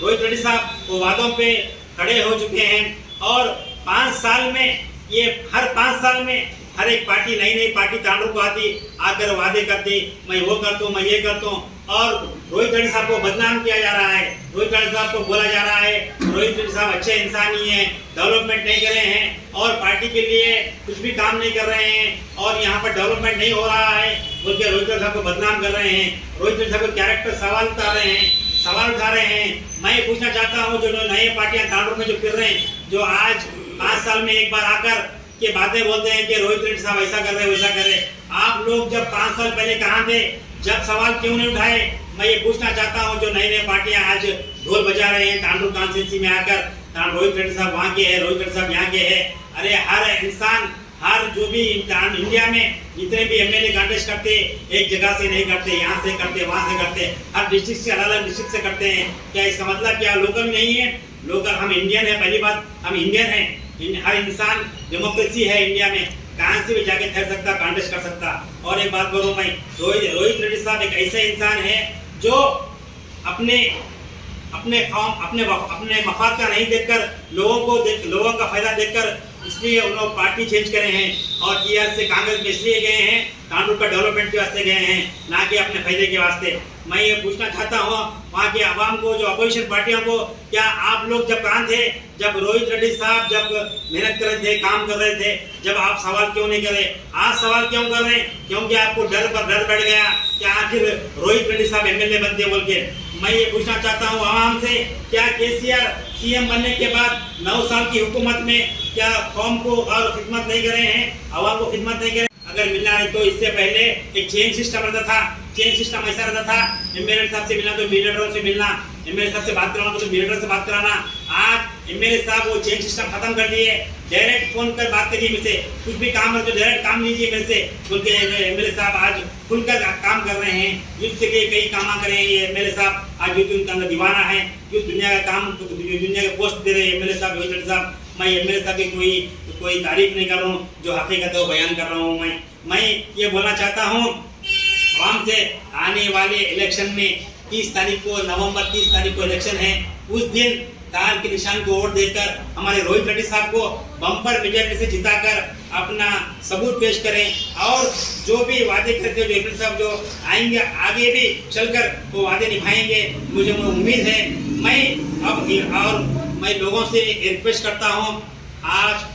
S19: रोहित रेड्डी साहब, वो वादों पे खड़े हो चुके हैं। और 5 साल में ये हर 5 साल में हर एक पार्टी, नई पार्टी तांडूर को आकर वादे करती, मैं वो करता हूँ, मैं ये करता हूँ। और रोहित रेड्डी साहब को बदनाम किया जा रहा है, रोहित रेड्डी साहब को बोला जा रहा है रोहित रेड्डी साहब अच्छे इंसान ही हैं, डेवलपमेंट नहीं कर रहे हैं और पार्टी के लिए कुछ भी काम नहीं कर रहे हैं और यहाँ पर डेवलपमेंट नहीं हो रहा है बोल के रोहित रेड्डी साहब को बदनाम कर रहे हैं। रोहित रेड्डी साहब को कैरेक्टर सवाल उठा रहे हैं। मैं पूछना चाहता हूँ, जो नए पार्टियां तांडूर में जो फिर रहे हैं, जो आज 5 साल में एक बार आकर के बातें बोलते हैं कि रोहित रेड्डी साहब ऐसा कर रहे वैसा कर रहे। आप लोग जब 5 साल पहले कहाँ थे, जब सवाल क्यों नहीं उठाए? मैं ये पूछना चाहता हूँ, जो नई नई पार्टियां आज ढोल बजा रहे हैं तांडुर कॉन्स्टिट्यूंसी में आकर, रोहित रेड्डी साहब वहाँ के हैं, रोहित रेड्डी साहब यहाँ के हैं। अरे हर इंसान, हर जो भी इंडिया में जितने भी एमएलए कांटेस्ट करते एक जगह से नहीं करते, यहाँ से करते वहाँ से करते, हर डिस्ट्रिक्ट से अलग अलग डिस्ट्रिक्ट से करते हैं। क्या इसका मतलब क्या लोकल नहीं है? लोकल हम इंडियन है, पहली बात हम इंडियन हैं। हर इंसान, डेमोक्रेसी है इंडिया में, कहाँ से भी जाके ठहर सकता, कांटेस्ट कर सकता। और एक बात बोलूँ मैं, रोहित रेड्डी साहब एक ऐसे इंसान है जो अपने मफाद का नहीं देखकर लोगों का फायदा देखकर, इसलिए उन्होंने पार्टी चेंज करे हैं और टीआर से कांग्रेस में इसलिए गए हैं, तांडुर का डेवलपमेंट के वास्ते गए हैं, ना कि अपने फायदे के वास्ते। मैं ये पूछना चाहता हूँ वहाँ के आवाम को, जो अपोजिशन पार्टियों को, क्या आप लोग जब कहाँ थे, जब रोहित रेड्डी साहब जब मेहनत कर रहे थे, काम कर रहे थे, जब आप सवाल क्यों नहीं करे? आज सवाल क्यों कर रहे हैं? क्योंकि आपको डर पर डर बैठ गया कि आखिर रोहित रेड्डी साहब एमएलए बनते बोल के। मैं ये पूछना चाहता हूँ आवाम से, क्या केसीआर सीएम बनने के बाद 9 साल की हुकूमत में क्या कौम को और खिदमत नहीं करे हैं, आवाम को खिदमत नहीं करे? अगर मिलना है तो इससे पहले एक चेंज सिस्टम रहता था। चेंज सिस्टम ऐसा रहता था, एमएलए साहब से मिलना तो मीडिएटरों से मिलना, एमएलए साहब से बात कराना तो मीडिएटर से बात कराना। आज एमएलए साहब वो चेंज सिस्टम खत्म कर दिए, डायरेक्ट फोन कर बात करिए मेरे से, कुछ भी काम है तो डायरेक्ट काम लीजिए मेरे से बोल के एमएलए साहब आज खुलकर काम कर रहे हैं। युद्ध के कई काम कर रहे हैं ये एमएलए साहब, आज युद्ध उनके अंदर दीवाना है, युद्ध दुनिया का काम, दुनिया के पोस्ट दे रहे हैं एमएलए साहब, रोहित रेड्डी साहब। मैं एमएलए साहब की कोई तारीफ नहीं कर रहा हूँ, जो हकीकत है वो बयान कर रहा हूँ। मैं ये बोलना चाहता हूँ आवाम से, आने वाले इलेक्शन में 30 तारीख को, नवंबर 30 तारीख को इलेक्शन है, उस दिन तार के निशान को वोट देकर हमारे रोहित रेड्डी साहब को बम्पर मेजॉरिटी से जिताकर अपना सबूत पेश करें। और जो भी वादे करते हैं रेड्डी साहब जो आएंगे, आगे भी चलकर वो वादे निभाएंगे, मुझे उम्मीद है। मैं लोगों से रिक्वेस्ट करता हूँ, आज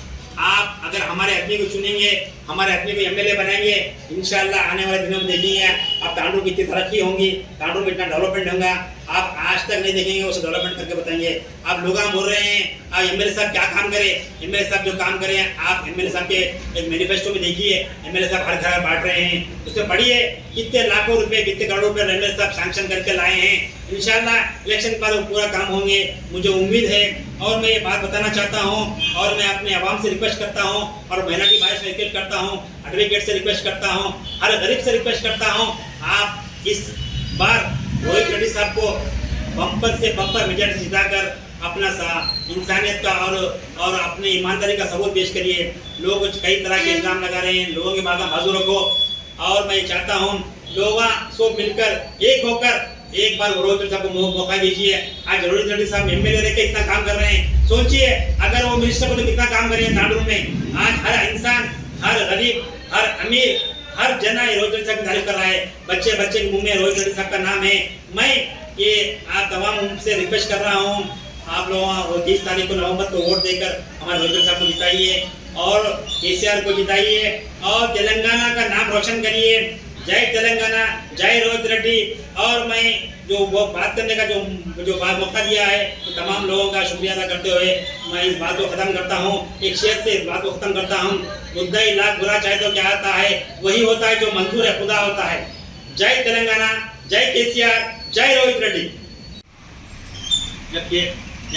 S19: आप अगर हमारे आदमी को चुनेंगे, हमारे आदमी को एमएलए बनाएंगे, इंशाल्लाह आने वाले दिनों में देखेंगे आप तांडुर की इतनी तरक्की होंगी, तांडुर में इतना डेवलपमेंट होगा, आप आज तक नहीं देखेंगे, उसे डेवलपमेंट करके बताएंगे। आप लोग बोल रहे हैं आप एमएलए साहब क्या काम करें, एमएलए साहब जो काम करें आप एमएलए साहब के एक मैनिफेस्टो में देखिए, एमएलए साहब हर घर बांट रहे हैं, उसमें पढ़िए कितने लाखों रुपए, कितने करोड़ रुपए एमएलए साहब सैंक्शन करके लाए हैं। इंशाल्लाह इलेक्शन के बाद वो पूरा काम होंगे, मुझे उम्मीद है। और मैं ये बात बताना चाहता हूँ, और मैं अपने आवाम से रिक्वेस्ट करता हूँ, और माइनॉरिटी भाई से रिक्वेस्ट करता हूँ, एडवोकेट से रिक्वेस्ट करता हूँ, हर गरीब से रिक्वेस्ट करता हूँ, आप इस बार रोहित रेड्डी साहब को बम्पर से बम्पर मेजॉरिटी से जिताकर अपना इंसानियत का और अपने ईमानदारी का सबूत पेश करिए। लोग कई तरह के इल्जाम लगा रहे हैं, लोगों की बात बाजू रखो। और मैं चाहता हूँ लोग सब मिलकर एक होकर एक बार रोहित रेड्डी साहब को मौका दीजिए। आज रोहित रेड्डी साहब एमएलए रहकर इतना काम कर रहे हैं, सोचिए अगर वो मिनिस्टर को तो कितना काम कर रहे हैं तांडुर में। आज हर इंसान, हर गरीब, हर अमीर, हर जना रोहित रेड्डी साहब की तारीफ कर रहा है। बच्चे के मुंह में रोहित रेड्डी साहब का नाम है। मैं ये आप तमाम से रिक्वेस्ट कर रहा हूँ, आप लोग 30 तारीख को नवंबर को वोट देकर हमारे रोहित रेड्डी साहब को जिताइए और केसीआर को जिताइए और तेलंगाना का नाम रोशन करिए। जय तेलंगाना, जय रोहित रेड्डी। और मैं जो वो बात करने का जो बात मौका दिया है तो तमाम लोगों का शुक्रिया अदा करते हुए मैं इस बात को ख़त्म करता हूँ। एक शेर से इस बात को ख़त्म करता हूँ, मुद्दा ही लाख बुरा चाहे तो क्या आता है, वही होता है जो मंजूर है खुदा होता है। जय तेलंगाना, जय केसीआर, जय रोहित रेड्डी। जब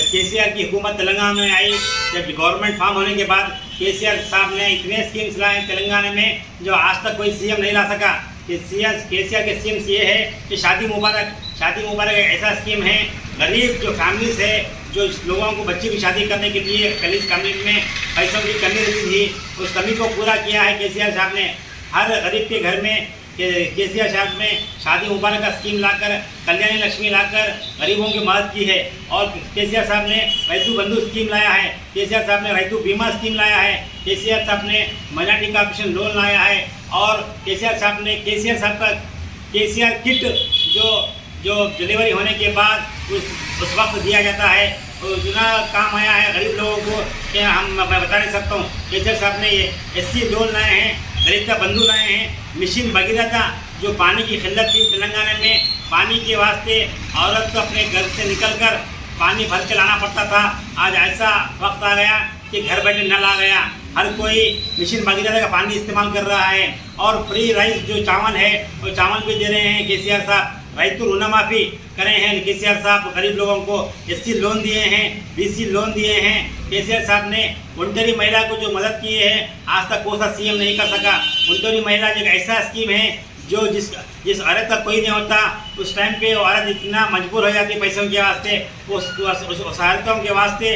S19: केसीआर की हुकूमत तेलंगाना में आई, जब गवर्नमेंट फॉर्म होने के बाद केसीआर साहब ने इतने स्कीम्स लाए तेलंगाना में जो आज तक कोई सीएम नहीं ला सका। केसीआर के स्कीम्स ये है कि शादी मुबारक एक ऐसा स्कीम है, गरीब जो फैमिलीज है, जो लोगों को बच्ची की शादी करने के लिए कलीज कम्युनिटी में पैसों की कमी रहती थी, उस कमी को पूरा किया है केसीआर साहब ने। हर गरीब के घर में केसीआर साहब ने शादी मुबारक का स्कीम लाकर, कल्याणी लक्ष्मी लाकर गरीबों की मदद की है। और केसीआर साहब ने रैतु बंधु स्कीम लाया है, केसीआर साहब ने रैतु बीमा स्कीम लाया है, केसीआर साहब ने माइनॉरिटी कॉर्पोरेशन लोन लाया है। और केसीआर साहब का केसीआर किट जो डिलीवरी होने के बाद उस वक्त दिया जाता है, तो इतना काम आया है गरीब लोगों को कि मैं बता नहीं सकता हूँ। केसीआर साहब ने ये SC लोन लाए हैं, गरीब का बंधु लाए हैं, मिशन भगीरथ था जो पानी की किल्लत थी तेलंगाना में, पानी के वास्ते औरत को अपने घर से निकलकर पानी भर के लाना पड़ता था। आज ऐसा वक्त आ गया कि घर बैठे नल आ गया, हर कोई मिशन भागीदारी का पानी इस्तेमाल कर रहा है और फ्री राइस जो चावल है वो चावल भी दे रहे हैं केसीआर साहब। रैतु ऋण माफी करे हैं केसीआर साहब, गरीब लोगों को एससी लोन दिए हैं, बीसी लोन दिए हैं। केसीआर साहब ने मुंटरी महिला को जो मदद की है आज तक कोई सा सीएम नहीं कर सका। मुंटरी महिला एक ऐसा स्कीम है जो जिस औरत का कोई नहीं होता उस टाइम पे वो औरत इतना मजबूर हो जाती पैसों के वास्ते, उस औरतों के वास्ते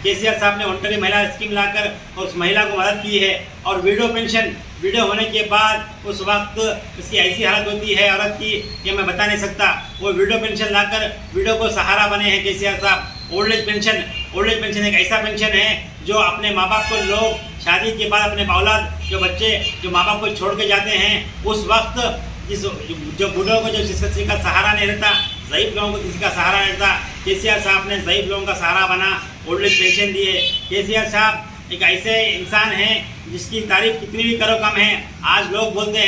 S19: केसीआर साहब ने मुंटरी महिला स्कीम लाकर और उस महिला को मदद की है। और विडो पेंशन, विडो होने के बाद उस वक्त उसकी ऐसी हालत होती है औरत की कि मैं बता नहीं सकता, वो विडो पेंशन लाकर विडो को सहारा बने हैं केसीआर साहब। ओल्ड एज पेंशन एक ऐसा पेंशन है जो अपने माँ बाप को लोग शादी के बाद अपने औलाद जो बच्चे जो माँ बाप को छोड़ के जाते हैं उस वक्त जो बूढ़ों को जो किसी का सहारा नहीं रहता, ज़ईफ लोगों को किसी का सहारा नहीं रहता, केसीआर साहब ने ज़ईफ लोगों का सहारा बना, ओल्ड एज पेंशन दिए। केसीआर साहब एक ऐसे इंसान हैं जिसकी तारीफ कितनी भी करो कम है। आज लोग बोलते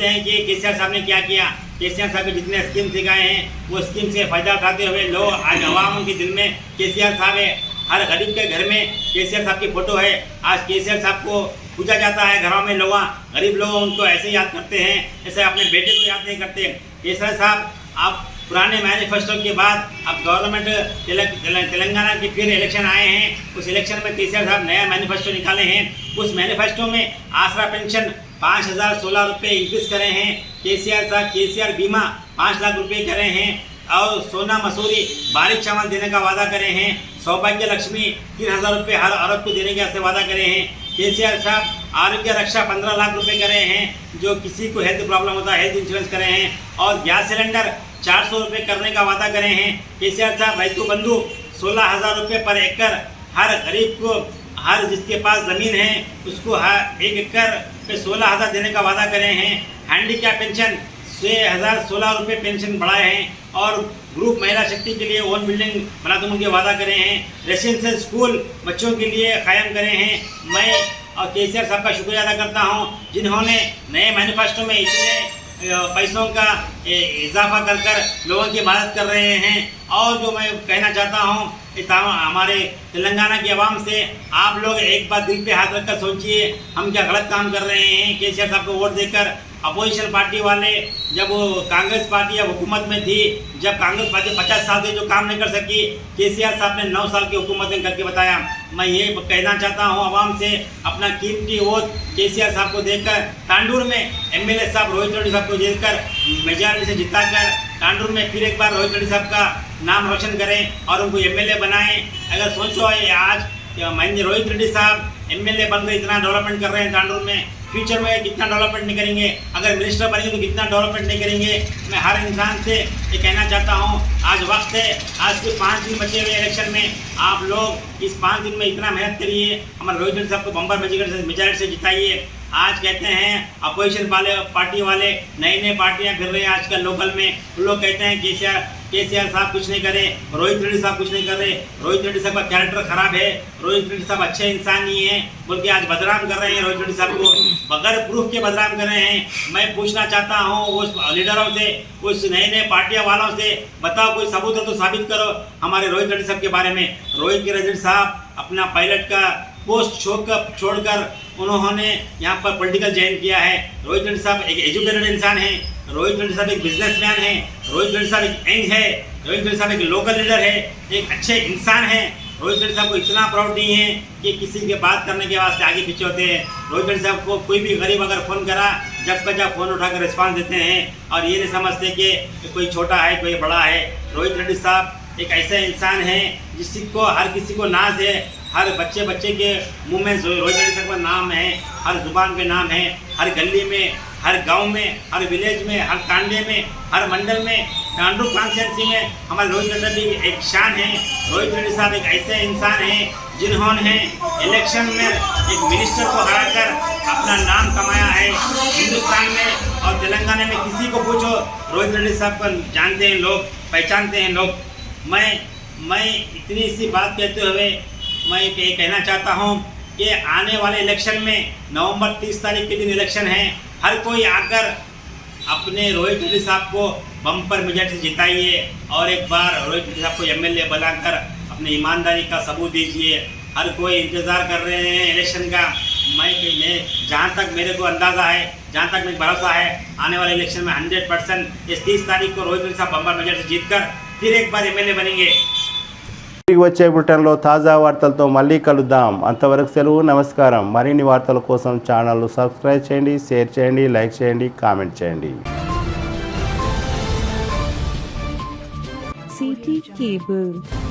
S19: हैं कि केसीआर साहब ने क्या किया। केसीआर साहब के जितने स्कीम सिखाए हैं वो स्कीम से फ़ायदा उठाते हुए लोग आज अवाम के दिल में केसीआर साहब है। हर गरीब के घर में केसीआर साहब की फ़ोटो है। आज केसीआर साहब को पूजा जाता है, घरों में लोग गरीब लोग उनको ऐसे याद करते हैं जैसे अपने बेटे को याद नहीं करते। केसीआर साहब आप पुराने मैनिफेस्टो के बाद अब गवर्नमेंट तेलंगाना के फिर इलेक्शन आए हैं, उस इलेक्शन में केसीआर साहब नया मैनिफेस्टो निकाले हैं। उस मैनिफेस्टो में आसरा पेंशन 5016 रुपये इंक्रीज करे हैं। केसीआर साहब केसीआर बीमा 5 लाख रुपये करे हैं और सोना मसूरी बारीक चावल देने का वादा करे हैं। सौभाग्य लक्ष्मी 3000 रुपये हर औरत को देने का वादा करे हैं। केसीआर साहब आरोग्य रक्षा 15 लाख रुपए करे हैं, जो किसी को हेल्थ प्रॉब्लम होता है हेल्थ इंश्योरेंस करे हैं। और गैस सिलेंडर 400 रुपये करने का वादा करे हैं। केसीआर साहब रैतु बंधु 16,000 रुपये पर एकड़ हर गरीब को, हर जिसके पास ज़मीन है उसको हर 1 एकड़ पे 16,000 देने का वादा करे हैं। हैंडीकैप पेंशन 6,016 रुपये पेंशन बढ़ाए हैं और ग्रुप महिला शक्ति के लिए ओन बिल्डिंग बना दूंगा के वादा करे हैं। रेसिडेंशियल स्कूल बच्चों के लिए कायम करे हैं। मैं और केसीआर साहब का शुक्रिया अदा करता हूं जिन्होंने नए मैनिफेस्टो में इतने पैसों का इजाफा कर लोगों की मदद कर रहे हैं। और जो मैं कहना चाहता हूं हमारे तेलंगाना की आवाम से, आप लोग एक बार दिल पे हाथ रखकर सोचिए हम क्या गलत काम कर रहे हैं। केसीआर साहब को वोट देकर अपोजिशन पार्टी वाले, जब वो कांग्रेस पार्टी या हुकूमत में थी, जब कांग्रेस पार्टी 50 साल से जो काम नहीं कर सकी, केसीआर साहब ने 9 साल की हुकूमत में करके बताया। मैं ये कहना चाहता हूँ आवाम से, अपना कीमती वोट केसीआर साहब को देकर, तांडूर में एमएलए साहब रोहित रेड्डी साहब को देकर मेजॉरिटी से जिताकर तांडूर में फिर एक बार रोहित रेड्डी साहब का नाम रोशन करें और उनको एमएलए बनाएं। अगर सोचो आज रोहित रेड्डी साहब एमएलए बनकर इतना डेवलपमेंट कर रहे हैं तांडूर में, फ्यूचर में कितना डेवलपमेंट नहीं करेंगे, अगर मिनिस्टर बनेंगे तो कितना डेवलपमेंट नहीं करेंगे। मैं हर इंसान से ये कहना चाहता हूँ, आज वक्त है, आज से 5 दिन बचे हुए इलेक्शन में, आप लोग इस 5 दिन में इतना मेहनत करिए, हमारे रोहित रेड्डी साहब को बम्पर मेजॉरिटी से जिताइए। आज कहते हैं अपोजिशन वाले पार्टी वाले नई पार्टियां फिर रहे हैं आजकल लोकल में, वो लोग कहते हैं केसीआर साहब कुछ नहीं करे, रोहित रेड्डी साहब कुछ नहीं कर रहे, रोहित रेड्डी साहब का कैरेक्टर खराब है, रोहित रेड्डी साहब अच्छे इंसान नहीं है बोल के आज बदनाम कर रहे हैं। रोहित रेड्डी साहब को बगैर प्रूफ के बदनाम कर रहे हैं। मैं पूछना चाहता हूँ उस लीडरों से, उस नए पार्टियां वालों से, बताओ कोई सबूत हो तो साबित करो हमारे रोहित रेड्डी साहब के बारे में। रोहित रेड्डी साहब अपना पायलट का पोस्ट छोड़कर उन्होंने यहाँ पर पॉलिटिकल ज्वाइन किया है। रोहित रेड्डी साहब एक एजुकेटेड इंसान है, रोहित रेड्डी साहब एक बिजनेसमैन है, रोहित रेड्डी साहब एक यंग है, रोहित रेड्डी साहब एक लोकल लीडर है, एक अच्छे इंसान है। रोहित रेड्डी साहब को इतना प्राउड नहीं है कि किसी के बात करने के वास्ते आगे पीछे होते हैं। रोहित रेड्डी साहब को कोई भी गरीब अगर फ़ोन करा जब का जब फ़ोन उठाकर रिस्पांस देते हैं और ये नहीं समझते कि कोई छोटा है कोई बड़ा है। रोहित रेड्डी साहब एक ऐसा इंसान है जिसको हर किसी को नाज है, हर बच्चे के मुंह में रोहित रेड्डी साहब का नाम है, हर जुबान पे नाम है, हर गली में, हर गांव में, हर विलेज में, हर तांडे में, हर मंडल में, तांडू कॉन्स्टिट्यूंसी में हमारे रोहित रेड्डी एक शान है। रोहित रेड्डी साहब एक ऐसे इंसान हैं जिन्होंने इलेक्शन में एक मिनिस्टर को हराकर अपना नाम कमाया है हिंदुस्तान में और तेलंगाना में। किसी को पूछो रोहित रेड्डी साहब को जानते हैं लोग, पहचानते हैं लोग। मैं इतनी सी बात कहते हुए मैं ये कहना चाहता हूँ कि आने वाले इलेक्शन में नवंबर 30 तारीख के दिन इलेक्शन है, हर कोई आकर अपने रोहित रेड्डी साहब को बम्पर मेजॉरिटी से जिताइए और एक बार रोहित रेड्डी साहब को एमएलए बनाकर अपनी ईमानदारी का सबूत दीजिए। हर कोई इंतज़ार कर रहे हैं इलेक्शन का। मैं जहाँ तक मेरे को अंदाज़ा है, जहाँ तक मेरे भरोसा है, आने वाले इलेक्शन में 100% इस 30 तारीख को रोहित साहब बम्पर मेजॉरिटी जीतकर फिर एक बार एमएलए बनेंगे।
S1: వచ్చే బులెటిన్లో తాజా వార్తలతో మళ్ళీ కలుద్దాం. అంతవరకు సెలవు, నమస్కారం. మరిన్ని వార్తల కోసం ఛానల్ను సబ్స్క్రైబ్ చేయండి, షేర్ చేయండి, లైక్ చేయండి, కామెంట్ చేయండి.
S20: CT Cable.